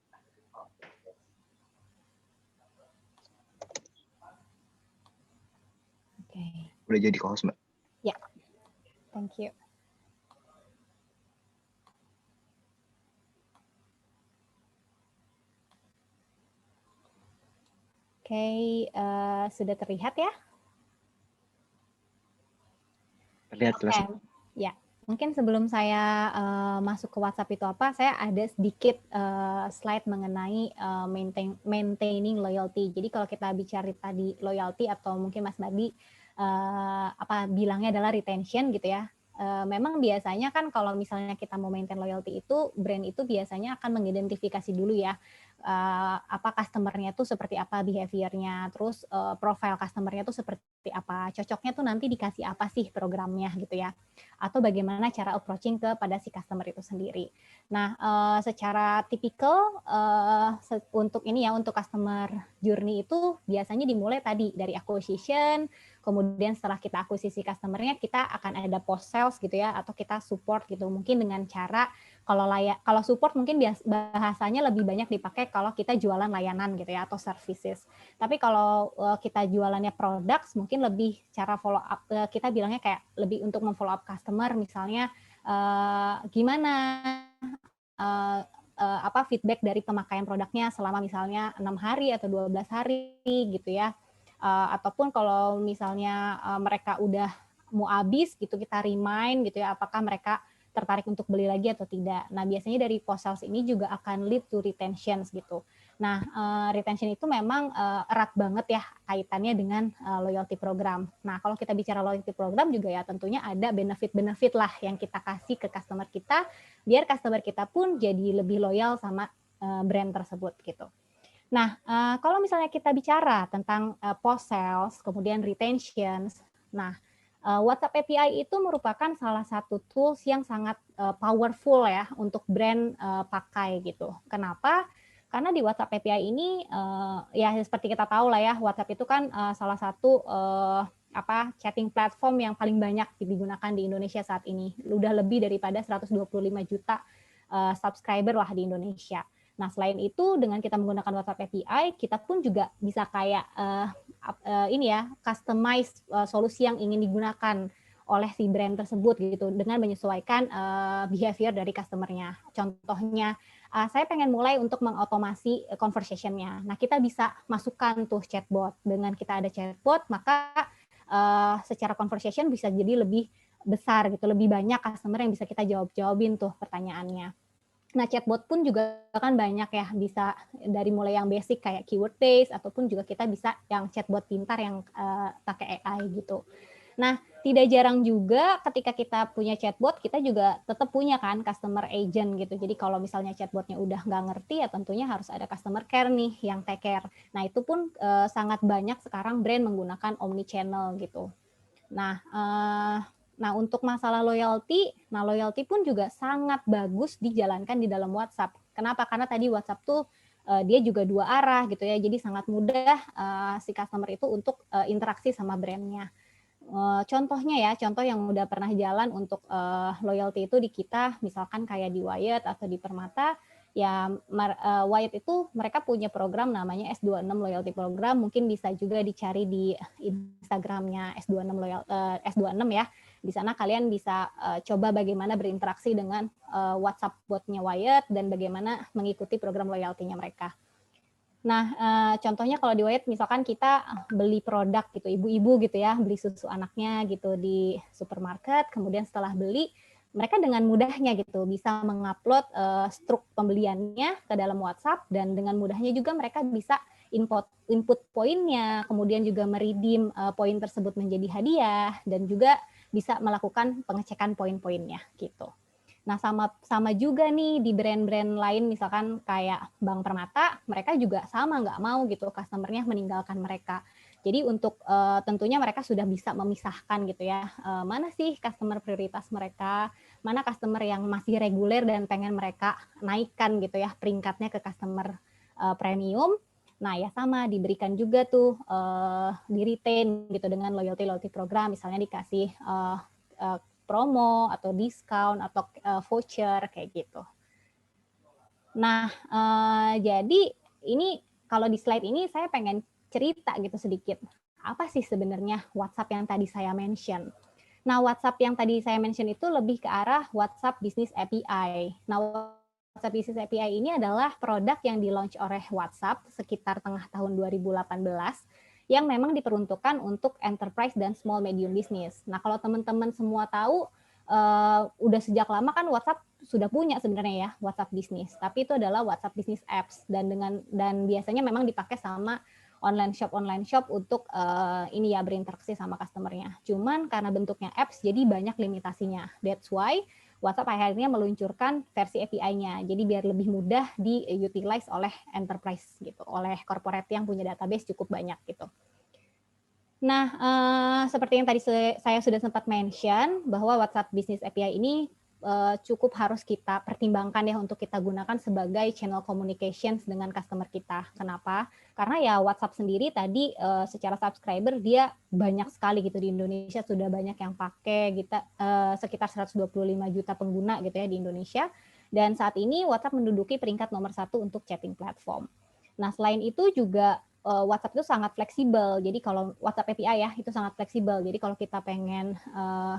Oke. Udah jadi co-host, Mbak. Ya, thank you. Oke, sudah terlihat ya? Terlihat jelas. Oke, ya. Mungkin sebelum saya masuk ke WhatsApp itu apa, saya ada sedikit slide mengenai maintaining loyalty. Jadi kalau kita bicara tadi loyalty atau mungkin Mas Mardi bilangnya adalah retention gitu ya. Memang biasanya kan kalau misalnya kita mau maintain loyalty itu, brand itu biasanya akan mengidentifikasi dulu ya apa customer-nya tuh seperti apa behavior-nya, terus profile customer-nya tuh seperti apa, cocoknya tuh nanti dikasih apa sih programnya gitu ya, atau bagaimana cara approaching kepada si customer itu sendiri. Nah, secara tipikal untuk ini ya, untuk customer journey itu biasanya dimulai tadi dari acquisition, kemudian setelah kita akuisisi customer-nya, kita akan ada post sales gitu ya, atau kita support gitu, mungkin dengan cara kalau support mungkin bahasanya lebih banyak dipakai kalau kita jualan layanan gitu ya, atau services. Tapi kalau kita jualannya products, mungkin lebih cara follow up, kita bilangnya kayak lebih untuk memfollow up customer, misalnya gimana feedback dari pemakaian produknya selama misalnya 6 hari atau 12 hari gitu ya. Ataupun kalau misalnya mereka udah mau habis gitu, kita remind gitu ya, apakah mereka tertarik untuk beli lagi atau tidak. Nah, biasanya dari post sales ini juga akan lead to retention gitu. Nah, retention itu memang erat banget ya kaitannya dengan loyalty program. Nah, kalau kita bicara loyalty program juga ya tentunya ada benefit-benefit lah yang kita kasih ke customer kita, biar customer kita pun jadi lebih loyal sama brand tersebut gitu. Nah, kalau misalnya kita bicara tentang post sales, kemudian retention, nah WhatsApp API itu merupakan salah satu tools yang sangat powerful ya untuk brand pakai gitu. Kenapa? Karena di WhatsApp API ini ya seperti kita tahu lah ya, WhatsApp itu kan salah satu chatting platform yang paling banyak digunakan di Indonesia saat ini. Udah lebih daripada 125 juta subscriber lah di Indonesia. Nah, selain itu dengan kita menggunakan WhatsApp API, kita pun juga bisa kayak customize solusi yang ingin digunakan oleh si brand tersebut gitu dengan menyesuaikan behavior dari customer-nya. Contohnya, saya pengen mulai untuk mengotomasi conversation-nya. Nah, kita bisa masukkan tuh chatbot. Dengan kita ada chatbot, maka secara conversation bisa jadi lebih besar gitu, lebih banyak customer yang bisa kita jawabin tuh pertanyaannya. Nah, chatbot pun juga kan banyak ya, bisa dari mulai yang basic kayak keyword based, ataupun juga kita bisa yang chatbot pintar yang pakai AI gitu. Nah, tidak jarang juga ketika kita punya chatbot, kita juga tetap punya kan customer agent gitu. Jadi kalau misalnya chatbotnya udah nggak ngerti, ya tentunya harus ada customer care nih yang take care. Nah, itu pun sangat banyak sekarang brand menggunakan omni-channel gitu. Nah, untuk masalah loyalty, loyalty pun juga sangat bagus dijalankan di dalam WhatsApp. Kenapa? Karena tadi WhatsApp tuh dia juga dua arah gitu ya. Jadi sangat mudah si customer itu untuk interaksi sama brandnya. Contohnya ya, contoh yang udah pernah jalan untuk loyalty itu di kita, misalkan kayak di Wyatt atau di Permata, ya Wyatt itu mereka punya program namanya S26 Loyalty Program, mungkin bisa juga dicari di Instagramnya S26 ya. Di sana kalian bisa coba bagaimana berinteraksi dengan WhatsApp botnya Wyatt dan bagaimana mengikuti program loyalty-nya mereka. Nah, contohnya kalau di Wyatt misalkan kita beli produk gitu, ibu-ibu gitu ya, beli susu anaknya gitu di supermarket, kemudian setelah beli, mereka dengan mudahnya gitu bisa mengupload struk pembeliannya ke dalam WhatsApp, dan dengan mudahnya juga mereka bisa input poinnya, kemudian juga meredeem poin tersebut menjadi hadiah, dan juga bisa melakukan pengecekan poin-poinnya gitu. Nah, sama juga nih di brand-brand lain, misalkan kayak Bank Permata, mereka juga sama nggak mau gitu customer-nya meninggalkan mereka. Jadi untuk tentunya mereka sudah bisa memisahkan gitu ya, mana sih customer prioritas mereka, mana customer yang masih reguler dan pengen mereka naikkan gitu ya peringkatnya ke customer premium. Nah, ya sama diberikan juga tuh di retain gitu dengan loyalty program, misalnya dikasih promo atau diskon atau voucher kayak gitu. Nah, jadi ini kalau di slide ini saya pengen cerita gitu sedikit. Apa sih sebenarnya WhatsApp yang tadi saya mention? Nah, WhatsApp yang tadi saya mention itu lebih ke arah WhatsApp Business API. Nah, WhatsApp Business API ini adalah produk yang di-launch oleh WhatsApp sekitar tengah tahun 2018 yang memang diperuntukkan untuk enterprise dan small medium business. Nah, kalau teman-teman semua tahu, udah sejak lama kan WhatsApp sudah punya sebenarnya ya WhatsApp Business, tapi itu adalah WhatsApp Business Apps dan biasanya memang dipakai sama online shop untuk ini ya berinteraksi sama customernya. Cuman karena bentuknya apps jadi banyak limitasinya. That's why WhatsApp akhirnya meluncurkan versi API-nya. Jadi biar lebih mudah di-utilize oleh enterprise gitu, oleh corporate yang punya database cukup banyak gitu. Nah, seperti yang tadi saya sudah sempat mention bahwa WhatsApp Business API ini cukup harus kita pertimbangkan ya untuk kita gunakan sebagai channel communications dengan customer kita. Kenapa? Karena ya WhatsApp sendiri tadi secara subscriber dia banyak sekali gitu di Indonesia, sudah banyak yang pakai, kita sekitar 125 juta pengguna gitu ya di Indonesia. Dan saat ini WhatsApp menduduki peringkat nomor 1 untuk chatting platform. Nah, selain itu juga WhatsApp itu sangat fleksibel. Jadi kalau WhatsApp API ya itu sangat fleksibel. Jadi kalau kita pengen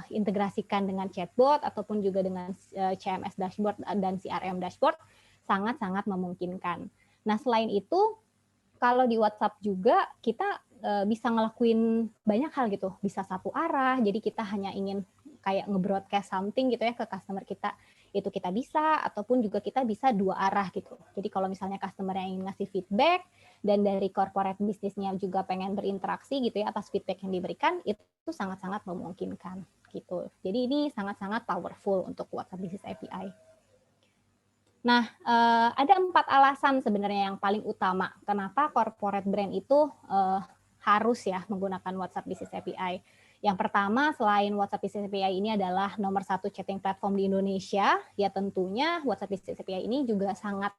integrasikan dengan chatbot ataupun juga dengan CMS dashboard dan CRM dashboard sangat-sangat memungkinkan. Nah, selain itu kalau di WhatsApp juga kita bisa ngelakuin banyak hal gitu. Bisa satu arah. Jadi kita hanya ingin kayak nge-broadcast something gitu ya ke customer kita, itu kita bisa, ataupun juga kita bisa dua arah gitu. Jadi kalau misalnya customer yang ingin ngasih feedback dan dari corporate bisnisnya juga pengen berinteraksi gitu ya atas feedback yang diberikan, itu sangat-sangat memungkinkan gitu. Jadi ini sangat-sangat powerful untuk WhatsApp Business API. Nah, ada 4 alasan sebenarnya yang paling utama kenapa corporate brand itu harus ya menggunakan WhatsApp Business API. Yang pertama, selain WhatsApp Business API ini adalah nomor 1 chatting platform di Indonesia, ya tentunya WhatsApp Business API ini juga sangat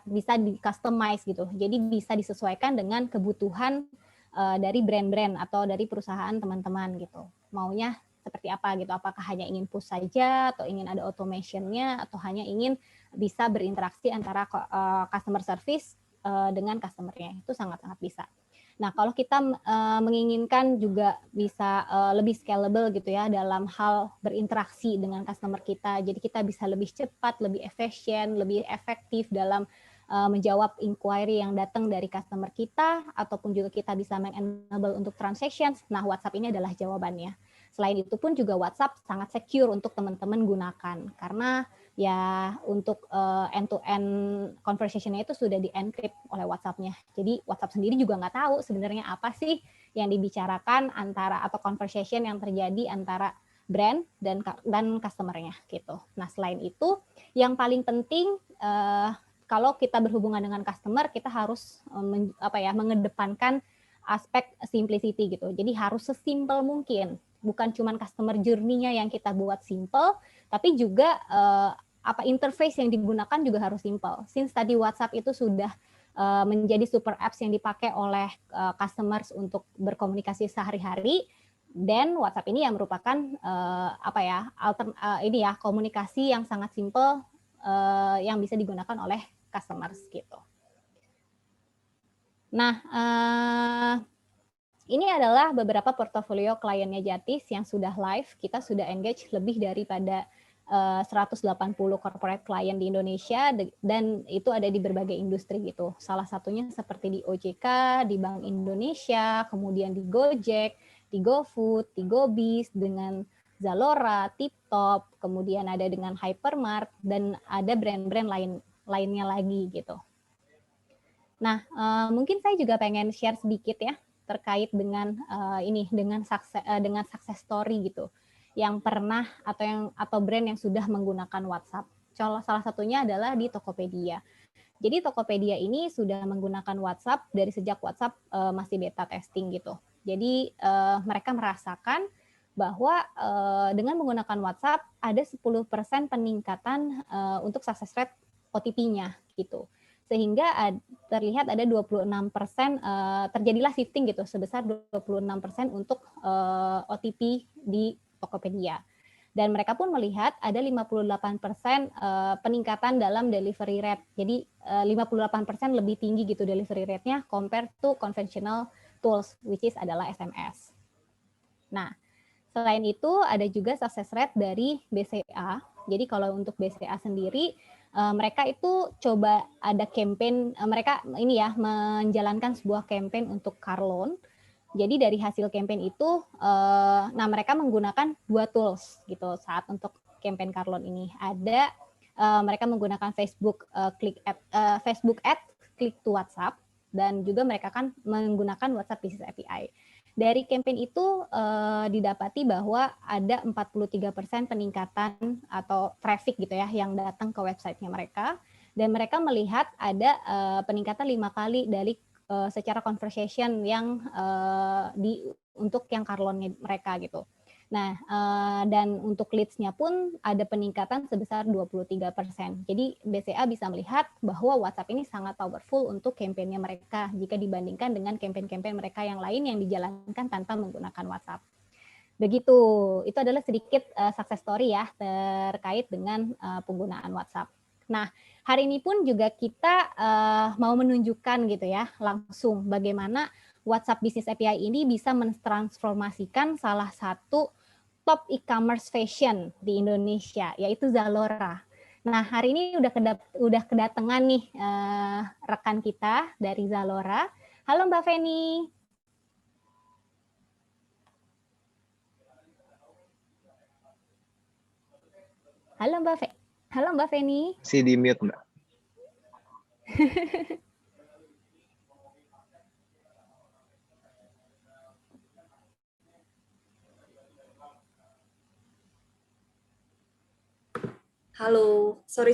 bisa di-customize gitu. Jadi bisa disesuaikan dengan kebutuhan dari brand-brand atau dari perusahaan teman-teman gitu. Maunya seperti apa gitu, apakah hanya ingin push saja atau ingin ada automation-nya atau hanya ingin bisa berinteraksi antara customer service dengan customer-nya, itu sangat-sangat bisa. Nah, kalau kita menginginkan juga bisa lebih scalable gitu ya dalam hal berinteraksi dengan customer kita, jadi kita bisa lebih cepat, lebih efisien, lebih efektif dalam menjawab inquiry yang datang dari customer kita, ataupun juga kita bisa mengenable untuk transactions. Nah, WhatsApp ini adalah jawabannya. Selain itu pun juga WhatsApp sangat secure untuk teman-teman gunakan, karena ya untuk end-to-end conversation-nya itu sudah di-encrypt oleh WhatsApp-nya. Jadi WhatsApp sendiri juga nggak tahu sebenarnya apa sih yang dibicarakan antara atau conversation yang terjadi antara brand dan customer-nya gitu. Nah, selain itu yang paling penting kalau kita berhubungan dengan customer, kita harus mengedepankan aspek simplicity gitu. Jadi harus sesimpel mungkin. Bukan cuma customer journey-nya yang kita buat simple, tapi juga interface yang digunakan juga harus simple. Since tadi WhatsApp itu sudah menjadi super apps yang dipakai oleh customers untuk berkomunikasi sehari-hari, dan WhatsApp ini yang merupakan komunikasi yang sangat simple yang bisa digunakan oleh customers gitu. Nah, ini adalah beberapa portofolio kliennya Jatis yang sudah live. Kita sudah engage lebih daripada 180 corporate client di Indonesia dan itu ada di berbagai industri gitu. Salah satunya seperti di OJK, di Bank Indonesia, kemudian di Gojek, di GoFood, di GoBiz, dengan Zalora, TipTop, kemudian ada dengan Hypermart dan ada brand-brand lainnya lagi gitu. Nah, mungkin saya juga pengen share sedikit ya terkait dengan dengan success story gitu yang pernah atau brand yang sudah menggunakan WhatsApp. Salah satunya adalah di Tokopedia. Jadi Tokopedia ini sudah menggunakan WhatsApp dari sejak WhatsApp masih beta testing gitu. Jadi mereka merasakan bahwa dengan menggunakan WhatsApp ada 10% peningkatan untuk success rate OTP-nya gitu. Sehingga terlihat ada 26% terjadilah shifting gitu sebesar 26% untuk OTP di Tokopedia. Dan mereka pun melihat ada 58% peningkatan dalam delivery rate. Jadi 58% lebih tinggi gitu delivery rate-nya compared to conventional tools, which is adalah SMS. Nah, selain itu ada juga success rate dari BCA. Jadi kalau untuk BCA sendiri, mereka itu coba ada campaign, mereka menjalankan sebuah campaign untuk car loan. Jadi dari hasil campaign itu, mereka menggunakan 2 tools gitu saat untuk campaign car loan ini. Ada mereka menggunakan Facebook Ads, Click to WhatsApp, dan juga mereka kan menggunakan WhatsApp Business API. Dari campaign itu didapati bahwa ada 43% peningkatan atau traffic gitu ya yang datang ke websitenya mereka, dan mereka melihat ada peningkatan 5 kali dari secara conversation yang untuk yang car loan mereka gitu. Nah, dan untuk leads-nya pun ada peningkatan sebesar 23%. Jadi BCA bisa melihat bahwa WhatsApp ini sangat powerful untuk campaign-nya mereka jika dibandingkan dengan campaign-campaign mereka yang lain yang dijalankan tanpa menggunakan WhatsApp. Begitu, itu adalah sedikit success story ya terkait dengan penggunaan WhatsApp. Nah, hari ini pun juga kita mau menunjukkan gitu ya langsung bagaimana WhatsApp Business API ini bisa mentransformasikan salah satu top e-commerce fashion di Indonesia, yaitu Zalora. Nah, hari ini udah kedatangan nih rekan kita dari Zalora. Halo Mbak Feni. Halo Mbak Feni. Si di mute, Mbak. Halo, sorry.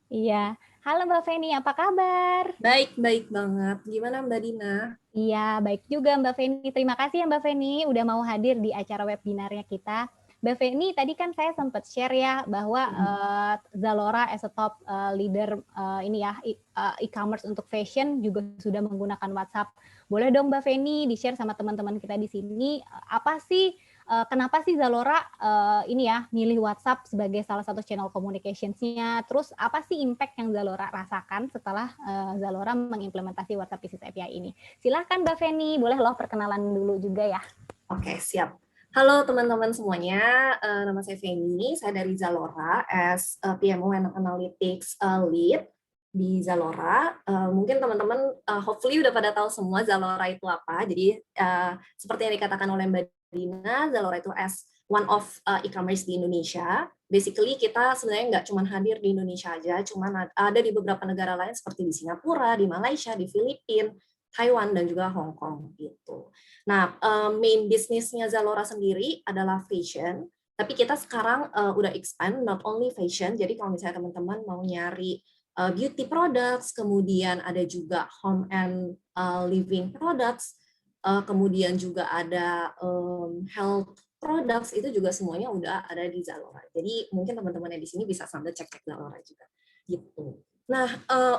Iya, halo Mbak Feni, apa kabar? Baik banget. Gimana Mbak Dina? Iya, baik juga Mbak Feni. Terima kasih ya Mbak Feni udah mau hadir di acara webinarnya kita. Mbak Feni, tadi kan saya sempat share ya bahwa Zalora as a top leader e-commerce untuk fashion juga sudah menggunakan WhatsApp. Boleh dong Mbak Feni di-share sama teman-teman kita di sini apa sih kenapa sih Zalora milih WhatsApp sebagai salah satu channel communications-nya? Terus apa sih impact yang Zalora rasakan setelah Zalora mengimplementasi WhatsApp Business API ini? Silahkan Mbak Feni, boleh loh perkenalan dulu juga ya. Oke, siap. Halo teman-teman semuanya, nama saya Feni, saya dari Zalora as PMO and Analytics Lead di Zalora. Mungkin teman-teman hopefully udah pada tahu semua Zalora itu apa. Jadi seperti yang dikatakan oleh Mbak Dina, Zalora itu as one of e-commerce di Indonesia. basically kita sebenarnya nggak cuma hadir di Indonesia aja, cuma ada di beberapa negara lain seperti di Singapura, di Malaysia, di Filipina, Taiwan, dan juga Hong Kong gitu. Nah, main bisnisnya Zalora sendiri adalah fashion, tapi kita sekarang udah expand not only fashion. Jadi kalau misalnya teman-teman mau nyari beauty products, kemudian ada juga home and living products, kemudian juga ada health products, itu juga semuanya udah ada di Zalora. Jadi mungkin teman-teman yang di sini bisa sambil cek-cek Zalora juga gitu. Nah,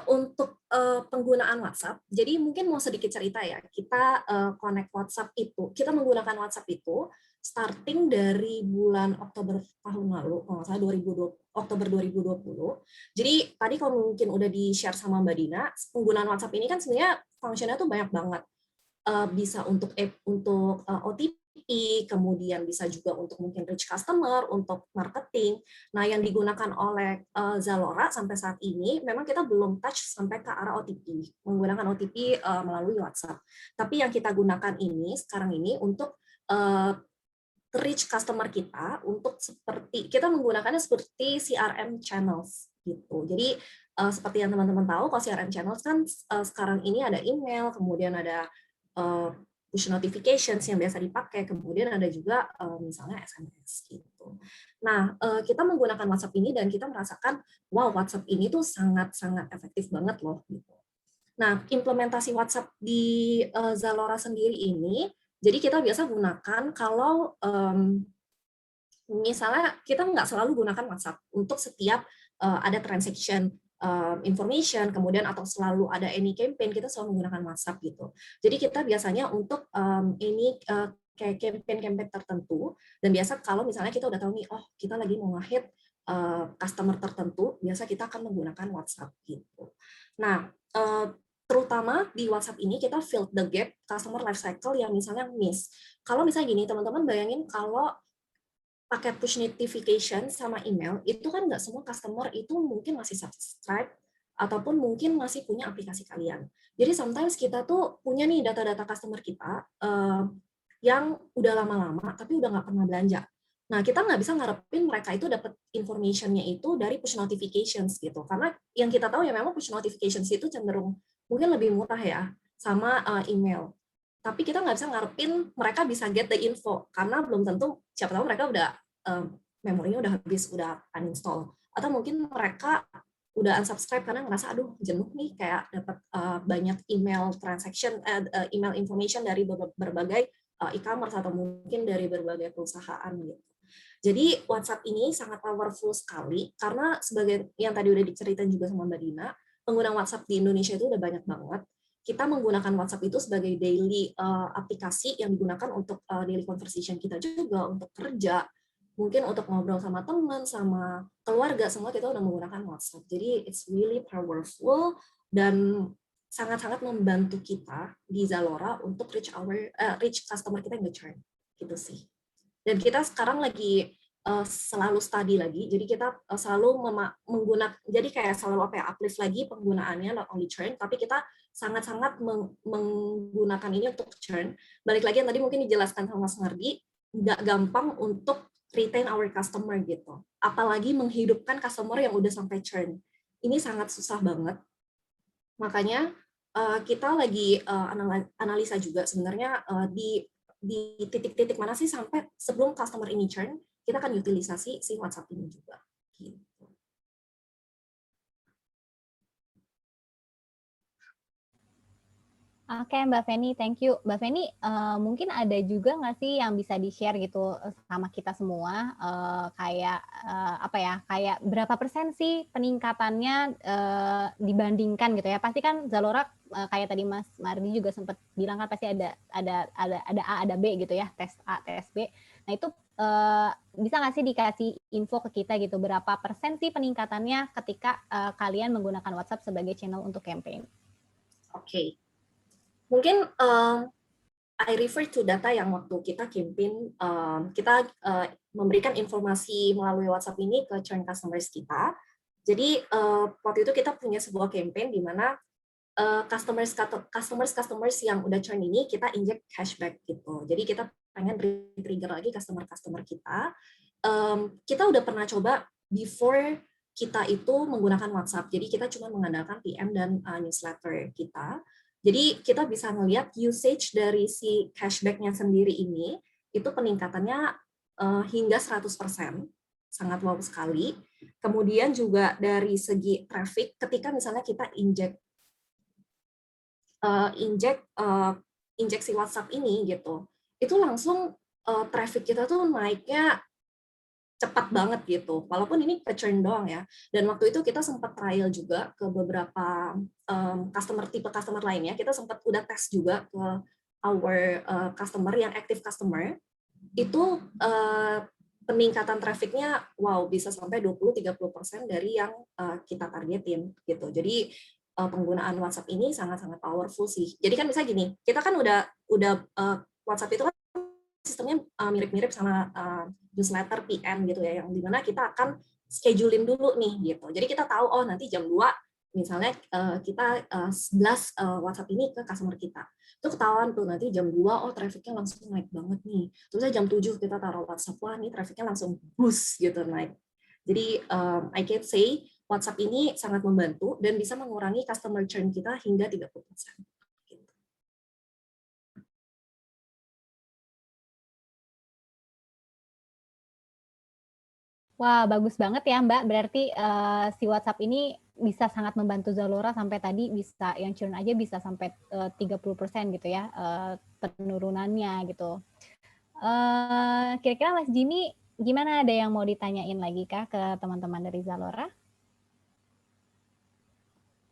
untuk penggunaan WhatsApp, jadi mungkin mau sedikit cerita ya, kita connect WhatsApp itu, kita menggunakan WhatsApp itu starting dari bulan Oktober tahun lalu, kalau nggak salah Oktober 2020. Jadi tadi kalau mungkin udah di-share sama Mbak Dina, penggunaan WhatsApp ini kan sebenarnya fungsinya tuh banyak banget. Bisa untuk OTP, kemudian bisa juga untuk mungkin reach customer, untuk marketing. Nah, yang digunakan oleh Zalora sampai saat ini, memang kita belum touch sampai ke arah OTP, menggunakan OTP melalui WhatsApp. Tapi yang kita gunakan ini, sekarang ini untuk reach customer kita, untuk seperti, kita menggunakannya seperti CRM channels gitu. Jadi, seperti yang teman-teman tahu, kalau CRM channels kan sekarang ini ada email, kemudian ada push notifications yang biasa dipakai, kemudian ada juga misalnya SMS gitu. Nah, kita menggunakan WhatsApp ini dan kita merasakan, wow, WhatsApp ini tuh sangat-sangat efektif banget loh. Gitu. Nah, implementasi WhatsApp di Zalora sendiri ini, jadi kita biasa gunakan kalau misalnya kita nggak selalu gunakan WhatsApp untuk setiap ada transaction information, kemudian atau selalu ada any campaign, kita selalu menggunakan WhatsApp gitu. Jadi kita biasanya untuk ini kayak campaign-campaign tertentu, dan biasa kalau misalnya kita udah tahu nih, oh kita lagi mau nge-hit customer tertentu, biasa kita akan menggunakan WhatsApp gitu. Nah, terutama di WhatsApp ini kita fill the gap customer life cycle yang misalnya miss. Kalau misalnya gini, teman-teman bayangin kalau pakai push notification sama email, itu kan nggak semua customer itu mungkin masih subscribe, ataupun mungkin masih punya aplikasi kalian. Jadi sometimes kita tuh punya nih data-data customer kita yang udah lama-lama, tapi udah nggak pernah belanja. Nah, kita nggak bisa ngarepin mereka itu dapat information-nya itu dari push notifications gitu. Karena yang kita tahu ya memang push notifications itu cenderung mungkin lebih murah ya, sama email. Tapi kita nggak bisa ngarepin mereka bisa get the info, karena belum tentu, siapa tahu mereka udah memorinya udah habis, udah uninstall. Atau mungkin mereka udah unsubscribe karena ngerasa, aduh jenuh nih, kayak dapat banyak email transaction, email information dari berbagai e-commerce, atau mungkin dari berbagai perusahaan gitu. Jadi WhatsApp ini sangat powerful sekali, karena sebagai yang tadi udah diceritain juga sama Mbak Dina, pengguna WhatsApp di Indonesia itu udah banyak banget. Kita menggunakan WhatsApp itu sebagai daily aplikasi yang digunakan untuk daily conversation kita juga, untuk kerja, mungkin untuk ngobrol sama teman, sama keluarga, semua kita udah menggunakan WhatsApp. Jadi it's really powerful dan sangat-sangat membantu kita di Zalora untuk reach customer kita yang nge-churn gitu sih. Dan kita sekarang lagi selalu study lagi, jadi kita selalu menggunakan, jadi kayak selalu uplift lagi penggunaannya, not only churn, tapi kita sangat-sangat menggunakan ini untuk churn. Balik lagi yang tadi mungkin dijelaskan sama Mas Mardi, nggak gampang untuk retain our customer gitu. Apalagi menghidupkan customer yang udah sampai churn. Ini sangat susah banget. Makanya kita lagi analisa juga sebenarnya di titik-titik mana sih sampai sebelum customer ini churn, kita akan utilisasi si WhatsApp ini juga. Gitu. Oke, Mbak Feni, thank you. Mbak Feni, mungkin ada juga nggak sih yang bisa di-share gitu sama kita semua, kayak apa ya, kayak berapa persen sih peningkatannya dibandingkan gitu ya? Pasti kan Zalora kayak tadi Mas Mardi juga sempat bilang kan pasti ada A, ada B gitu ya, tes A, tes B. Nah itu bisa nggak sih dikasih info ke kita gitu, berapa persen sih peningkatannya ketika kalian menggunakan WhatsApp sebagai channel untuk campaign? Oke. Mungkin I refer to data yang waktu kita campaign, kita memberikan informasi melalui WhatsApp ini ke churn customers kita. Jadi waktu itu kita punya sebuah campaign di mana customers yang udah churn ini kita inject cashback gitu. Jadi kita pengen trigger lagi customer kita kita udah pernah coba before kita itu menggunakan WhatsApp. Jadi kita cuma mengandalkan PM dan newsletter kita. Jadi kita bisa ngelihat usage dari si cashback-nya sendiri ini, itu peningkatannya hingga 100%, sangat wow sekali. Kemudian juga dari segi traffic, ketika misalnya kita injeksi WhatsApp ini gitu, itu langsung traffic kita tuh naiknya cepat banget gitu. Walaupun ini ke churn doang ya. Dan waktu itu kita sempat trial juga ke beberapa tipe customer lainnya. Kita sempat udah tes juga ke our customer yang active customer. Itu peningkatan trafficnya wow bisa sampai 20-30% dari yang kita targetin gitu. Jadi penggunaan WhatsApp ini sangat-sangat powerful sih. Jadi kan misalnya gini, kita kan udah WhatsApp itu kan sistemnya mirip-mirip sama newsletter PM gitu ya, yang dimana kita akan schedulein dulu nih gitu. Jadi kita tahu oh nanti jam 2 misalnya kita 11 WhatsApp ini ke customer kita. Itu ketahuan tuh nanti jam 2 oh trafficnya langsung naik banget nih. Terus jam 7 kita taruh WhatsApp, wah nih trafficnya langsung boost gitu naik. Jadi I can say WhatsApp ini sangat membantu dan bisa mengurangi customer churn kita hingga 30%. Wah, bagus banget ya Mbak. Berarti si WhatsApp ini bisa sangat membantu Zalora sampai tadi bisa yang churn aja bisa sampai 30% gitu ya penurunannya gitu. Kira-kira Mas Jimmy gimana, ada yang mau ditanyain lagi kah ke teman-teman dari Zalora?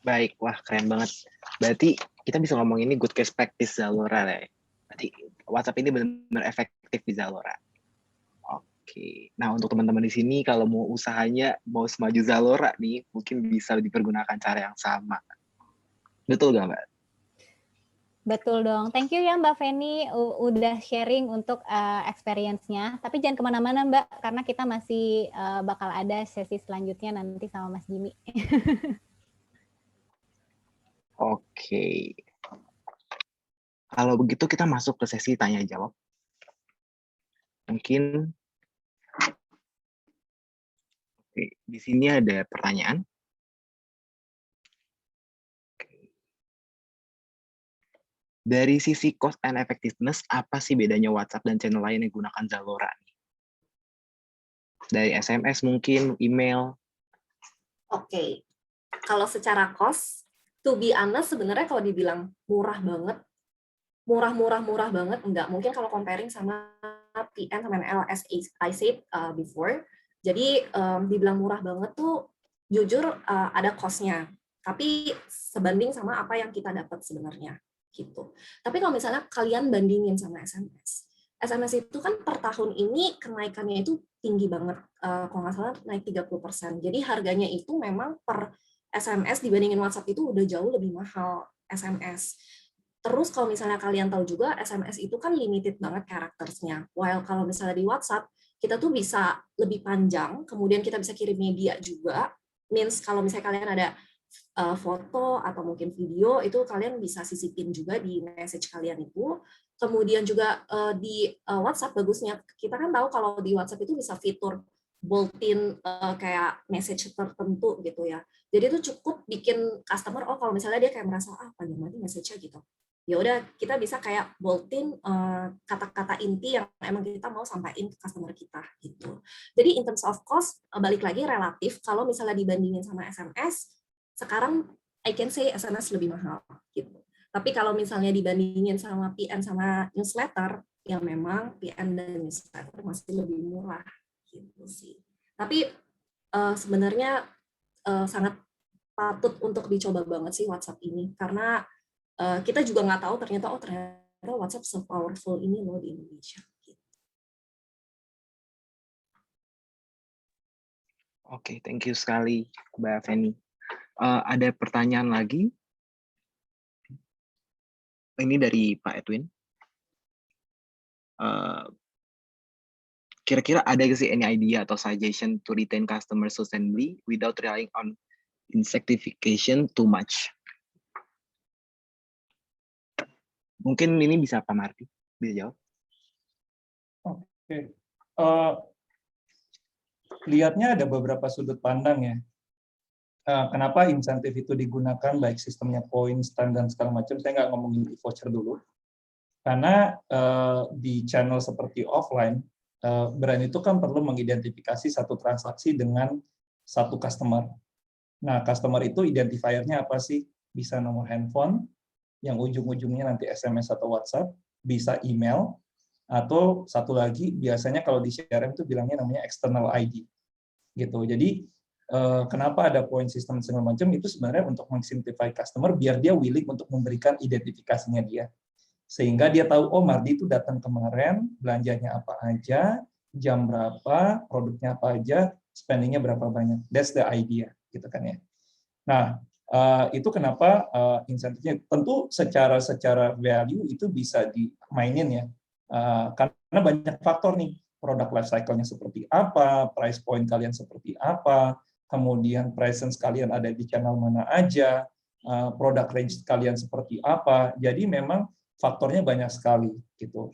Baik, wah keren banget. Berarti kita bisa ngomong ini good case practice Zalora ya. Berarti WhatsApp ini benar-benar efektif di Zalora. Oke, nah untuk teman-teman di sini kalau mau usahanya mau semaju Zalora nih, mungkin bisa dipergunakan cara yang sama. Betul nggak Mbak? Betul dong. Thank you ya Mbak Feni udah sharing untuk experience-nya. Tapi jangan kemana-mana Mbak, karena kita masih bakal ada sesi selanjutnya nanti sama Mas Jimmy. Oke. Kalau begitu kita masuk ke sesi tanya jawab. Mungkin di sini ada pertanyaan. Dari sisi cost and effectiveness, apa sih bedanya WhatsApp dan channel lain yang gunakan Zalora? Dari SMS mungkin, email. Oke. Kalau secara cost, to be honest sebenarnya kalau dibilang murah banget, murah banget, enggak. Mungkin kalau comparing sama PN sama NL as I said before, jadi dibilang murah banget tuh jujur ada cost-nya, tapi sebanding sama apa yang kita dapat sebenarnya gitu. Tapi kalau misalnya kalian bandingin sama SMS itu kan per tahun ini kenaikannya itu tinggi banget, kalau nggak salah naik 30%. Jadi harganya itu memang per SMS dibandingin WhatsApp itu udah jauh lebih mahal SMS. Terus kalau misalnya kalian tahu juga SMS itu kan limited banget karakternya. While kalau misalnya di WhatsApp kita tuh bisa lebih panjang, kemudian kita bisa kirim media juga. Means kalau misalnya kalian ada foto atau mungkin video itu kalian bisa sisipin juga di message kalian itu. Kemudian juga di WhatsApp bagusnya kita kan tahu kalau di WhatsApp itu bisa fitur bold-in kayak message tertentu gitu ya. Jadi itu cukup bikin customer oh kalau misalnya dia kayak merasa panjang banget message-nya gitu. Ya udah kita bisa kayak bold-in kata-kata inti yang emang kita mau sampaikan ke customer kita gitu. Jadi in terms of cost balik lagi relatif kalau misalnya dibandingin sama SMS sekarang I can say SMS lebih mahal gitu. Tapi kalau misalnya dibandingin sama PN sama newsletter ya memang PN dan newsletter masih lebih murah gitu sih. Tapi sebenarnya sangat patut untuk dicoba banget sih WhatsApp ini karena kita juga nggak tahu ternyata WhatsApp se-powerful ini loh di Indonesia. Oke, thank you sekali Mbak Feni. Ada pertanyaan lagi. Ini dari Pak Edwin. Kira-kira ada nggak sih any idea atau suggestion to retain customer sustainably without relying on insectification too much? Mungkin ini bisa Pak Marty bisa jawab. Oke. lihatnya ada beberapa sudut pandang ya. Kenapa insentif itu digunakan, baik sistemnya poin, stand, dan segala macam. Saya nggak ngomongin e-voucher dulu. Karena di channel seperti offline, brand itu kan perlu mengidentifikasi satu transaksi dengan satu customer. Nah, customer itu identifiernya apa sih? Bisa nomor handphone, yang ujung-ujungnya nanti SMS atau WhatsApp, bisa email, atau satu lagi, biasanya kalau di CRM itu bilangnya namanya external ID. Gitu. Jadi, kenapa ada point system segala macam, itu sebenarnya untuk meng-simplify customer, biar dia willing untuk memberikan identifikasinya dia. Sehingga dia tahu, oh Mardi itu datang kemarin, belanjanya apa aja, jam berapa, produknya apa aja, spendingnya berapa banyak. That's the idea, gitu kan ya. Nah, itu kenapa insentifnya tentu secara value itu bisa dimainin ya, karena banyak faktor nih, produk life cycle-nya seperti apa, price point kalian seperti apa, kemudian presence kalian ada di channel mana aja, produk range kalian seperti apa. Jadi memang faktornya banyak sekali gitu.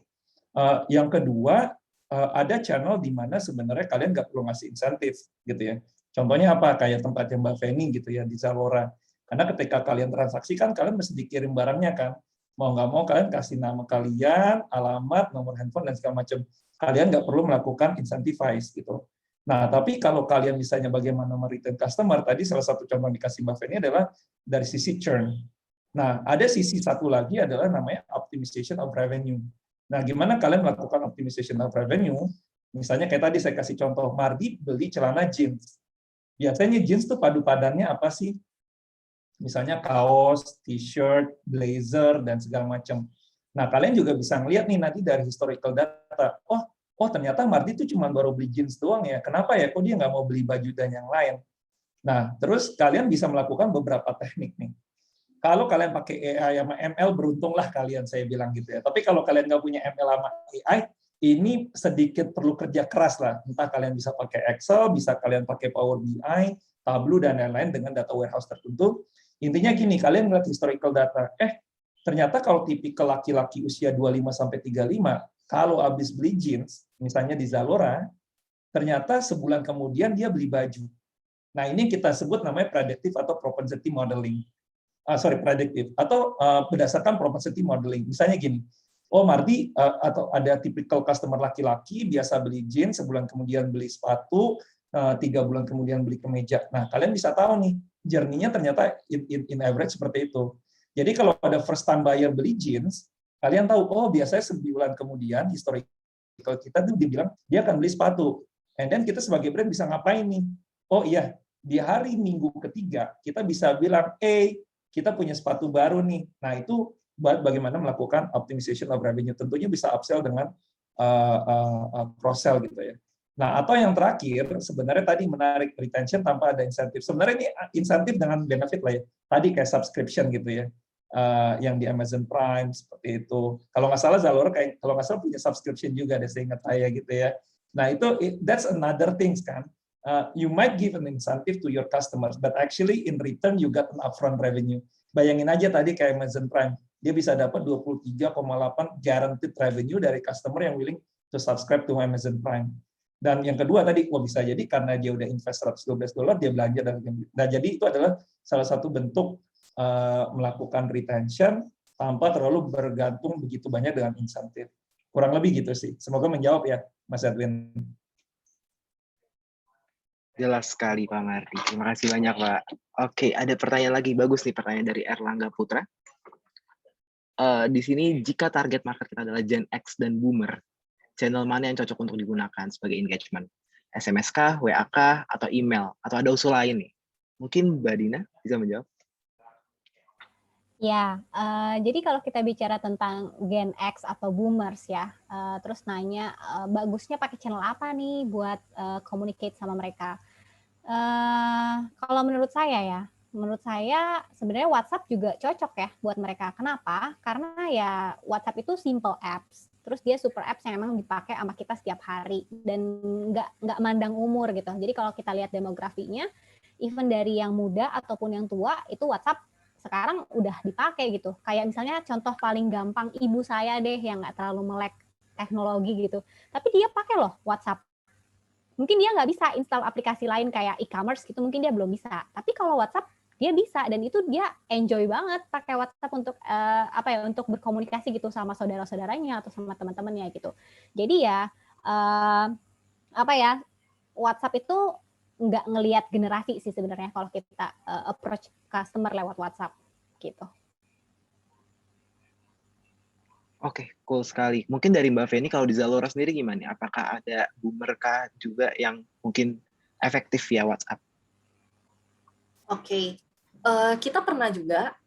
Yang kedua, ada channel di mana sebenarnya kalian nggak perlu ngasih insentif gitu ya. Contohnya apa? Kayak tempatnya Mbak Feni gitu ya di Zalora. Karena ketika kalian transaksi kan kalian mesti dikirim barangnya kan. Mau nggak mau kalian kasih nama kalian, alamat, nomor handphone dan segala macam. Kalian nggak perlu melakukan incentivize gitu. Nah, tapi kalau kalian misalnya bagaimana meretain customer, tadi salah satu contoh yang dikasih Mbak Feni adalah dari sisi churn. Nah, ada sisi satu lagi adalah namanya optimization of revenue. Nah, gimana kalian melakukan optimization of revenue? Misalnya kayak tadi saya kasih contoh, Mardi beli celana jeans. Biasanya jeans tuh padu-padannya apa sih? Misalnya kaos, t-shirt, blazer, dan segala macam. Nah, kalian juga bisa ngeliat nih nanti dari historical data. Oh ternyata Mardi tuh cuma baru beli jeans doang ya. Kenapa ya? Kok dia nggak mau beli baju dan yang lain? Nah, terus kalian bisa melakukan beberapa teknik nih. Kalau kalian pakai AI sama ML, beruntunglah kalian, saya bilang gitu ya. Tapi kalau kalian nggak punya ML sama AI, ini sedikit perlu kerja keras lah. Entah kalian bisa pakai Excel, bisa kalian pakai Power BI, Tableau, dan lain-lain dengan data warehouse tertentu. Intinya gini, kalian ngeliat historical data. Ternyata kalau tipikal laki-laki usia 25-35, kalau habis beli jeans, misalnya di Zalora, ternyata sebulan kemudian dia beli baju. Nah, ini kita sebut namanya predictive atau propensity modeling. Predictive atau berdasarkan propensity modeling. Misalnya gini, oh Mardi atau ada typical customer laki-laki biasa beli jeans, sebulan kemudian beli sepatu, 3 bulan kemudian beli kemeja. Nah, kalian bisa tahu nih, journey-nya ternyata in average seperti itu. Jadi kalau ada first time buyer beli jeans, kalian tahu, oh biasanya sebulan kemudian historical kita tuh dibilang dia akan beli sepatu. And then kita sebagai brand bisa ngapain nih? Oh iya, di hari Minggu ketiga kita bisa bilang, kita punya sepatu baru nih. Nah, itu bagaimana melakukan optimization of revenue. Tentunya bisa upsell dengan cross-sell gitu ya. Nah, atau yang terakhir, sebenarnya tadi menarik retention tanpa ada insentif. Sebenarnya ini insentif dengan benefit lah ya. Tadi kayak subscription gitu ya. Yang di Amazon Prime, seperti itu. Kalau nggak salah, Zalora kalau nggak salah punya subscription juga, deh seingat saya gitu ya. Nah, that's another things kan. You might give an incentive to your customers, but actually in return you got an upfront revenue. Bayangin aja tadi kayak Amazon Prime, dia bisa dapat 23,8 guaranteed revenue dari customer yang willing to subscribe to Amazon Prime. Dan yang kedua tadi, bisa jadi karena dia udah invest $112, dia belanja dan jadi itu adalah salah satu bentuk melakukan retention tanpa terlalu bergantung begitu banyak dengan insentif. Kurang lebih gitu sih. Semoga menjawab ya, Mas Edwin. Jelas sekali, Pak Mardi. Terima kasih banyak, Pak. Oke, ada pertanyaan lagi. Bagus nih pertanyaan dari Erlangga Putra. Di sini, jika target market kita adalah Gen X dan Boomer, channel mana yang cocok untuk digunakan sebagai engagement? SMS kah, WA kah, atau email? Atau ada usul lain nih? Mungkin Mbak Dina bisa menjawab? Ya, jadi kalau kita bicara tentang Gen X atau Boomers ya, terus nanya bagusnya pakai channel apa nih buat communicate sama mereka. Kalau menurut saya sebenarnya WhatsApp juga cocok ya buat mereka. Kenapa? Karena ya WhatsApp itu simple apps. Terus dia super apps yang emang dipakai sama kita setiap hari dan nggak mandang umur gitu. Jadi kalau kita lihat demografinya, even dari yang muda ataupun yang tua itu WhatsApp sekarang udah dipakai gitu. Kayak misalnya contoh paling gampang ibu saya deh yang nggak terlalu melek teknologi gitu. Tapi dia pakai loh WhatsApp. mungkin dia nggak bisa install aplikasi lain kayak e-commerce gitu, mungkin dia belum bisa. Tapi kalau WhatsApp dia bisa, dan itu dia enjoy banget pakai WhatsApp untuk untuk berkomunikasi gitu sama saudara-saudaranya atau sama teman-temannya gitu. Jadi ya WhatsApp itu nggak ngelihat generasi sih sebenarnya kalau kita approach customer lewat WhatsApp gitu. Oke, cool sekali. Mungkin dari Mbak Feni, kalau di Zalora sendiri gimana? Apakah ada boomer kah juga yang mungkin efektif via WhatsApp? Oke. Kita pernah juga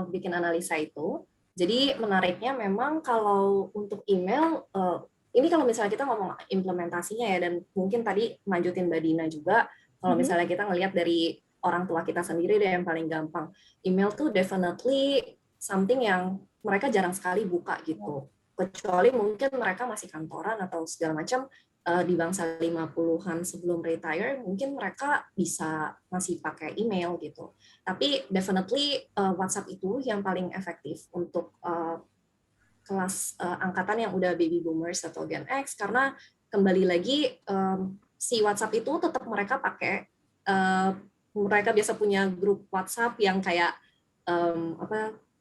bikin analisa itu. Jadi menariknya memang kalau untuk email, ini kalau misalnya kita ngomong implementasinya ya, dan mungkin tadi lanjutin Mbak Dina juga, kalau misalnya kita ngelihat dari orang tua kita sendiri deh yang paling gampang. Email tuh definitely something yang mereka jarang sekali buka gitu. Kecuali mungkin mereka masih kantoran atau segala macam, di bangsa 50-an sebelum retire, mungkin mereka bisa masih pakai email gitu. Tapi definitely WhatsApp itu yang paling efektif untuk kelas angkatan yang udah baby boomers atau Gen X, karena kembali lagi si WhatsApp itu tetap mereka pakai, mereka biasa punya grup WhatsApp yang kayak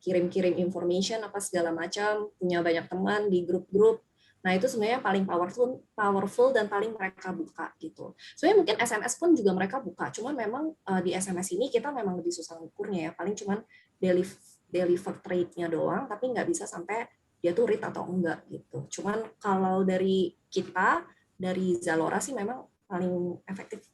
kirim-kirim information apa segala macam, punya banyak teman di grup-grup. Nah, itu sebenarnya paling powerful dan paling mereka buka gitu. Sebenarnya mungkin SMS pun juga mereka buka, cuman memang di SMS ini kita memang lebih susah ukurnya ya, paling cuman deliver rate-nya doang, tapi nggak bisa sampai dia tuh read atau enggak gitu. Cuman kalau dari kita, dari Zalora sih memang paling efektif.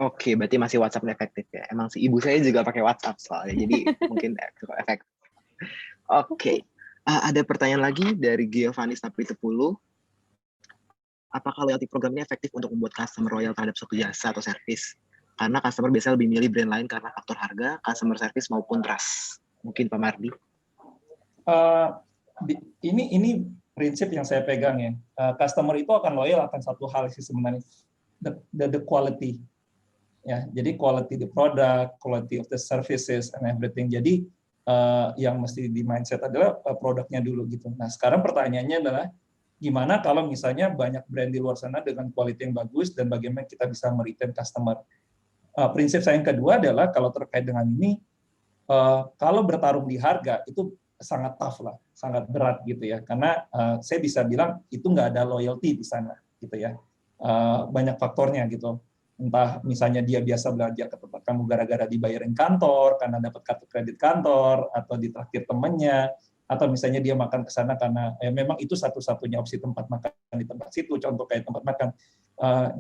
Oke, berarti masih WhatsApp efektif ya. Emang sih ibu saya juga pakai WhatsApp soalnya, jadi mungkin cukup efektif. Oke, ada pertanyaan lagi dari Giovanni Sapitepulu. Apakah loyalty program ini efektif untuk membuat customer loyal terhadap suatu jasa atau service? Karena customer biasanya lebih milih brand lain karena faktor harga, customer service maupun trust. Mungkin Pak Mardi. Ini prinsip yang saya pegang ya. Customer itu akan loyal akan satu hal sih sebenarnya, the quality. Ya, jadi quality the product, quality of the services and everything. Jadi yang mesti di mindset adalah produknya dulu gitu. Nah, sekarang pertanyaannya adalah gimana kalau misalnya banyak brand di luar sana dengan quality yang bagus dan bagaimana kita bisa meretain customer. Prinsip saya yang kedua adalah kalau terkait dengan ini, kalau bertarung di harga itu sangat tough lah, sangat berat gitu ya. Karena saya bisa bilang itu nggak ada loyalty di sana gitu ya. Banyak faktornya gitu. Entah misalnya dia biasa belanja ke tempat kamu gara-gara dibayarin kantor, karena dapat kartu kredit kantor, atau ditraktir temannya, atau misalnya dia makan ke sana karena memang itu satu-satunya opsi tempat makan di tempat situ, contoh kayak tempat makan.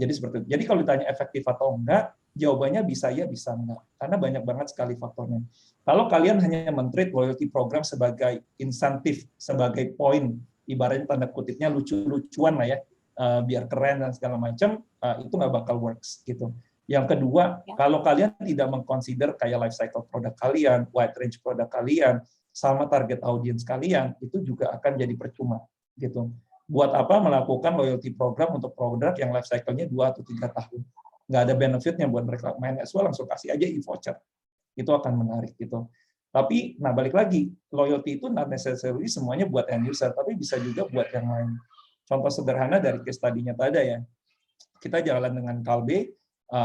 Jadi seperti itu. Jadi kalau ditanya efektif atau enggak, jawabannya bisa ya, bisa enggak. Karena banyak banget sekali faktornya. Kalau kalian hanya men-treat loyalty program sebagai insentif, sebagai poin, ibaratnya tanda kutipnya lucu-lucuan lah ya, biar keren dan segala macam, itu nggak bakal works gitu. Yang kedua, kalau kalian tidak mengconsider kayak life cycle produk kalian, wide range produk kalian, sama target audience kalian, itu juga akan jadi percuma gitu. Buat apa melakukan loyalty program untuk produk yang life cycle-nya 2 atau 3 tahun? Nggak ada benefit-nya buat mereka. Main as well, langsung kasih aja e-voucher. Itu akan menarik gitu. Tapi, nah balik lagi, loyalty itu not necessarily semuanya buat end user, tapi bisa juga buat yang lain. Contoh sederhana dari case tadinya tadi ya, kita jalan dengan Kalbe,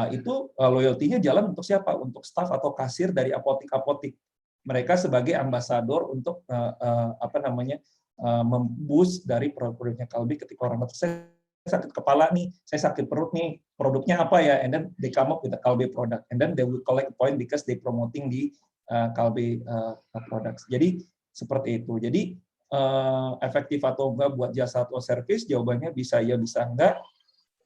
itu loyalty-nya jalan untuk siapa? Untuk staff atau kasir dari apotik-apotik. Mereka sebagai ambasador untuk memboost dari produk-produknya Kalbe ketika orang datang, saya sakit kepala nih, saya sakit perut nih, produknya apa ya? And then they come up with a Kalbe product, and then they will collect point because they promoting di Kalbe products. Jadi seperti itu. Jadi efektif atau enggak buat jasa atau service, jawabannya bisa ya, bisa enggak,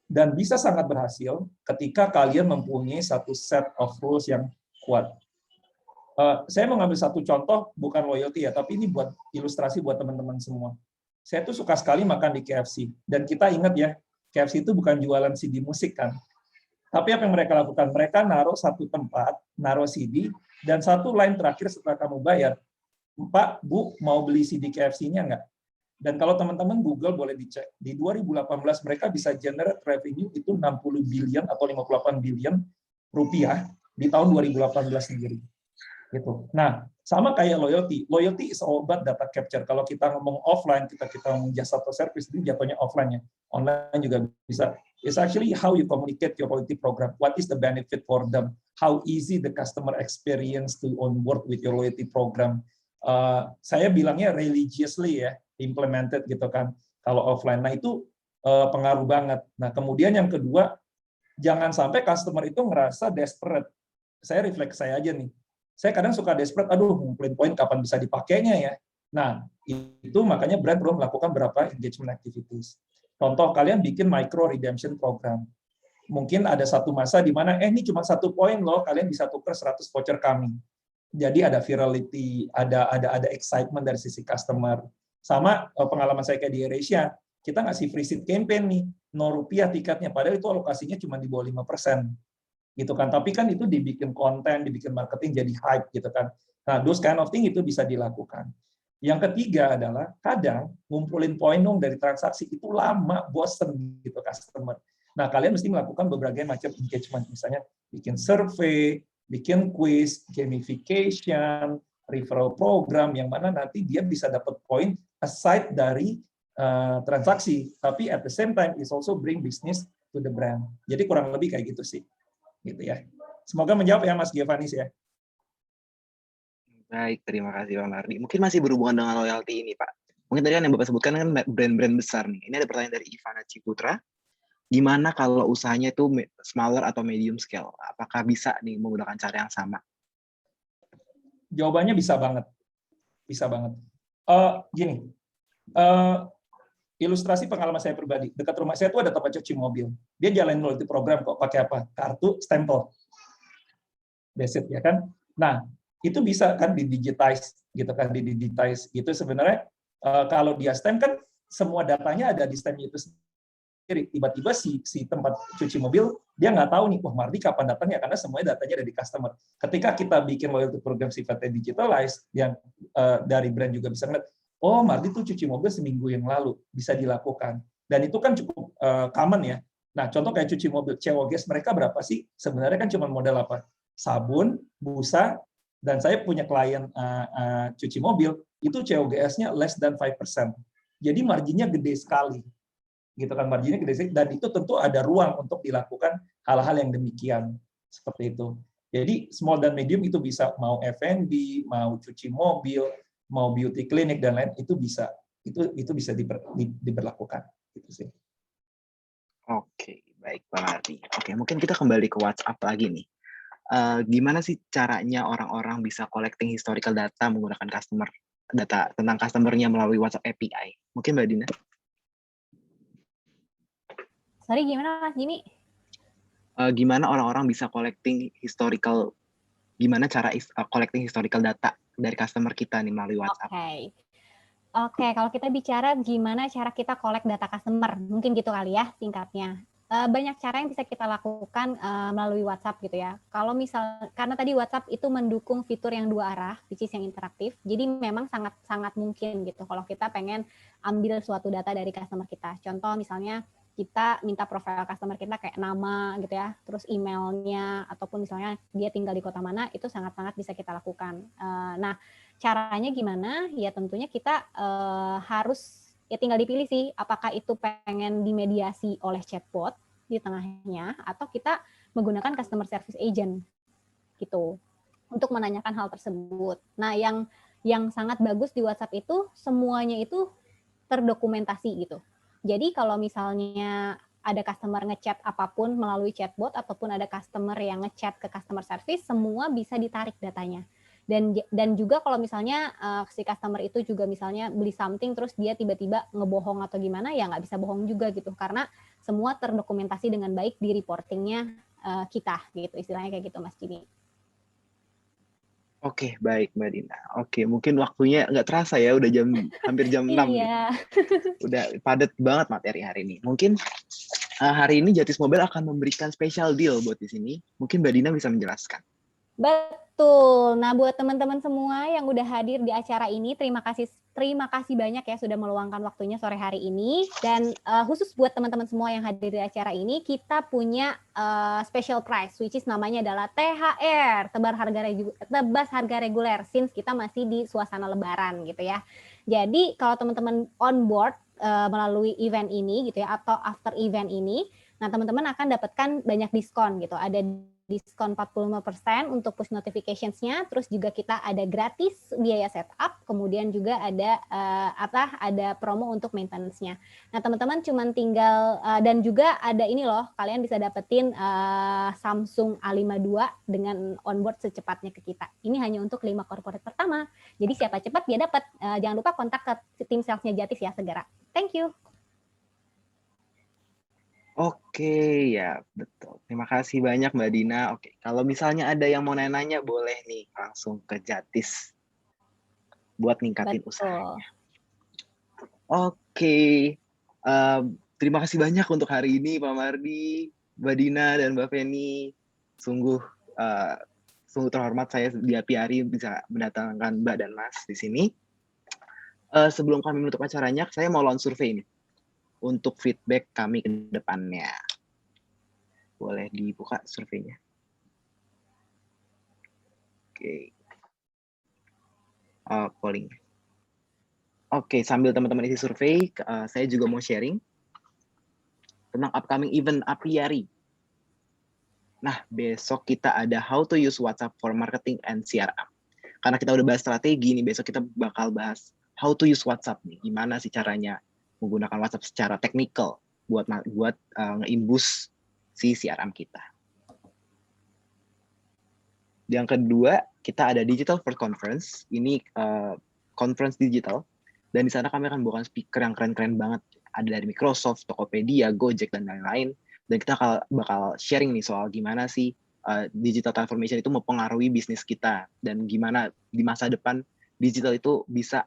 dan bisa sangat berhasil ketika kalian mempunyai satu set of rules yang kuat. Saya mengambil satu contoh, bukan loyalty ya, tapi ini buat ilustrasi buat teman-teman semua. Saya tuh suka sekali makan di KFC, dan kita ingat ya, KFC itu bukan jualan CD musik kan, tapi apa yang mereka lakukan? Mereka naruh satu tempat, naruh CD, dan satu line terakhir setelah kamu bayar, Pak, Bu, mau beli CD KFC-nya nggak? Dan kalau teman-teman Google boleh dicek, di 2018 mereka bisa generate revenue itu 60 billion atau 58 billion rupiah di tahun 2018 sendiri. gitu. Nah, sama kayak loyalty. Loyalty is all about data capture. Kalau kita ngomong offline, kita ngomong jasa atau service, itu jatuhnya offline ya. Online juga bisa. It's actually how you communicate your loyalty program. What is the benefit for them? How easy the customer experience to onboard with your loyalty program. Saya bilangnya religiously ya, implemented gitu kan. Kalau offline, nah itu pengaruh banget. Nah, kemudian yang kedua, jangan sampai customer itu ngerasa desperate. Saya refleks saya aja nih. Saya kadang suka desperate, aduh ngumpulin poin kapan bisa dipakainya ya. Nah, itu makanya brand perlu melakukan beberapa engagement activities. Contoh, kalian bikin micro redemption program. Mungkin ada satu masa di mana, ini cuma 1 poin loh, kalian bisa tukar 100 voucher kami. Jadi ada virality, ada excitement dari sisi customer. Sama pengalaman saya kayak di AirAsia, kita ngasih free seat campaign nih, Rp0 tiketnya, padahal itu alokasinya cuma di bawah 5%. Gitu kan, tapi kan itu dibikin konten, dibikin marketing jadi hype gitu kan. Nah, those kind of thing itu bisa dilakukan. Yang ketiga adalah kadang ngumpulin poin dong dari transaksi itu lama, bosen gitu customer. Nah, kalian mesti melakukan berbagai macam engagement, misalnya bikin survei, bikin quiz, gamification, referral program yang mana nanti dia bisa dapat poin aside dari transaksi, tapi at the same time is also bring business to the brand. Jadi kurang lebih kayak gitu sih. Gitu ya. Semoga menjawab ya Mas Giovanis ya. Baik, terima kasih Pak Mardi. Mungkin masih berhubungan dengan loyalty ini Pak. Mungkin tadi kan yang Bapak sebutkan kan brand-brand besar nih. Ini ada pertanyaan dari Ivana Ciputra. Gimana kalau usahanya itu smaller atau medium scale? Apakah bisa nih menggunakan cara yang sama? Jawabannya bisa banget. Bisa banget. Gini, ilustrasi pengalaman saya pribadi. Dekat rumah saya itu ada tempat cuci mobil. Dia jalanin loyalty program kok, pakai apa? Kartu, stempel. That's it, ya kan? Nah, itu bisa kan didigitize gitu kan, didigitize gitu sebenarnya. Kalau dia stem kan semua datanya ada di stemnya itu sendiri. Tiba-tiba si tempat cuci mobil dia nggak tahu nih, wah Mardi kapan datangnya, karena semuanya datanya ada di customer. Ketika kita bikin loyalty program sifatnya digitalized, yang dari brand juga bisa ngeliat, oh Mardi tuh cuci mobil seminggu yang lalu, bisa dilakukan. Dan itu kan cukup common ya. Nah, contoh kayak cuci mobil, CO gas mereka berapa sih? Sebenarnya kan cuma modal apa? Sabun, busa, dan saya punya klien cuci mobil, itu COGS-nya less than 5%. Jadi marginnya gede sekali. Gitu kan, marginnya gede sekali. Dan itu tentu ada ruang untuk dilakukan hal-hal yang demikian. Seperti itu. Jadi small dan medium itu bisa, mau F&B, mau cuci mobil, mau beauty clinic, dan lain, itu bisa. Itu bisa diberlakukan. Gitu sih. Oke, baik Pak Mardi. Oke, mungkin kita kembali ke WhatsApp lagi nih. Gimana sih caranya orang-orang bisa collecting historical data menggunakan data tentang customer-nya melalui WhatsApp API? Mungkin Mbak Dina. Sorry, gimana Mas Jimmy? Gimana orang-orang bisa gimana cara collecting historical data dari customer kita nih melalui WhatsApp? Oke, kalau kita bicara gimana cara kita collect data customer, mungkin gitu kali ya singkatnya. Banyak cara yang bisa kita lakukan melalui WhatsApp gitu ya. Kalau karena tadi WhatsApp itu mendukung fitur yang 2 arah, which is yang interaktif. Jadi memang sangat mungkin gitu kalau kita pengen ambil suatu data dari customer kita. Contoh misalnya kita minta profil customer kita kayak nama gitu ya, terus emailnya, ataupun misalnya dia tinggal di kota mana, itu sangat-sangat bisa kita lakukan. Nah, caranya gimana? Ya tentunya kita harus ya tinggal dipilih sih, apakah itu pengen dimediasi oleh chatbot di tengahnya, atau kita menggunakan customer service agent gitu untuk menanyakan hal tersebut. Nah, yang sangat bagus di WhatsApp itu semuanya itu terdokumentasi gitu. Jadi kalau misalnya ada customer ngechat apapun melalui chatbot, ataupun ada customer yang ngechat ke customer service, semua bisa ditarik datanya. Dan juga kalau misalnya si customer itu juga misalnya beli something terus dia tiba-tiba ngebohong atau gimana, ya nggak bisa bohong juga gitu, karena semua terdokumentasi dengan baik di reportingnya kita gitu, istilahnya kayak gitu Mas Jimmy. Oke, baik Mbak Dina. Oke, mungkin waktunya nggak terasa ya, udah hampir jam 6. Iya. Udah padat banget materi hari ini. Mungkin hari ini Jatis Mobile akan memberikan special deal buat di sini. Mungkin Mbak Dina bisa menjelaskan. Betul. Nah, buat teman-teman semua yang udah hadir di acara ini, terima kasih banyak ya sudah meluangkan waktunya sore hari ini. Dan khusus buat teman-teman semua yang hadir di acara ini, kita punya special prize, which is namanya adalah THR, tebas harga reguler, since kita masih di suasana Lebaran gitu ya. Jadi kalau teman-teman on board melalui event ini gitu ya, atau after event ini, nah teman-teman akan dapatkan banyak diskon gitu. Ada diskon 45% untuk push notifications-nya, terus juga kita ada gratis biaya setup, kemudian juga ada ada promo untuk maintenance-nya. Nah, teman-teman cuman tinggal dan juga ada ini loh, kalian bisa dapetin Samsung A52 dengan onboard secepatnya ke kita. Ini hanya untuk 5 corporate pertama. Jadi siapa cepat dia dapat. Jangan lupa kontak ke tim sales-nya Jatis ya segera. Thank you. Oke, ya betul. Terima kasih banyak Mbak Dina. Oke, kalau misalnya ada yang mau nanya-nanya, boleh nih langsung ke Jatis buat ningkatin usahanya. Oke, terima kasih banyak untuk hari ini Pak Mardi, Mbak Dina, dan Mbak Feni. Sungguh terhormat saya di Apiari bisa mendatangkan Mbak dan Mas di sini. Sebelum kami menutup acaranya, saya mau launch survei nih untuk feedback kami ke depannya. Boleh dibuka surveinya. Oke. Polling. Oke, sambil teman-teman isi survei, saya juga mau sharing tentang upcoming event Apiari. Nah, besok kita ada how to use WhatsApp for marketing and CRM. Karena kita udah bahas strategi nih, besok kita bakal bahas how to use WhatsApp nih. Gimana sih caranya menggunakan WhatsApp secara teknikal buat nge-imboost si CRM kita. Yang kedua, kita ada Digital First Conference. Ini conference digital. Dan di sana kami akan bawakan speaker yang keren-keren banget. Ada dari Microsoft, Tokopedia, Gojek, dan lain-lain. Dan kita bakal sharing nih soal gimana sih digital transformation itu mempengaruhi bisnis kita. Dan gimana di masa depan digital itu bisa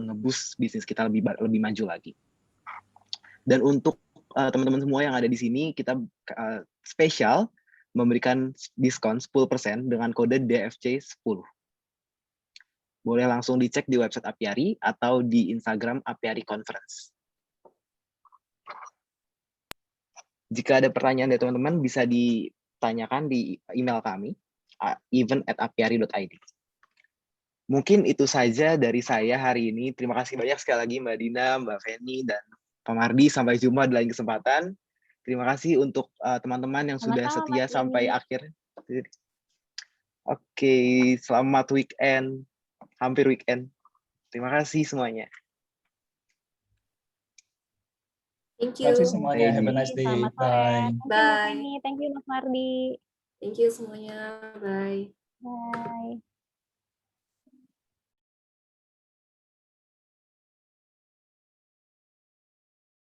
nge-boost bisnis kita lebih maju lagi. Dan untuk teman-teman semua yang ada di sini, kita spesial memberikan diskon 10% dengan kode DFC10. Boleh langsung dicek di website Apiari atau di Instagram Apiari Conference. Jika ada pertanyaan dari teman-teman, bisa ditanyakan di email kami, event@apiari.id. Mungkin itu saja dari saya hari ini. Terima kasih banyak sekali lagi Mbak Dina, Mbak Feni, dan Pak Mardi. Sampai jumpa di lain kesempatan. Terima kasih untuk teman-teman yang sudah setia sampai akhir. Oke, selamat weekend. Hampir weekend. Terima kasih semuanya. Thank Terima you. kasih semuanya. Have a nice day. Selamat sore. Bye. Thank you, Mas Mardi. Thank you semuanya. Bye. Bye.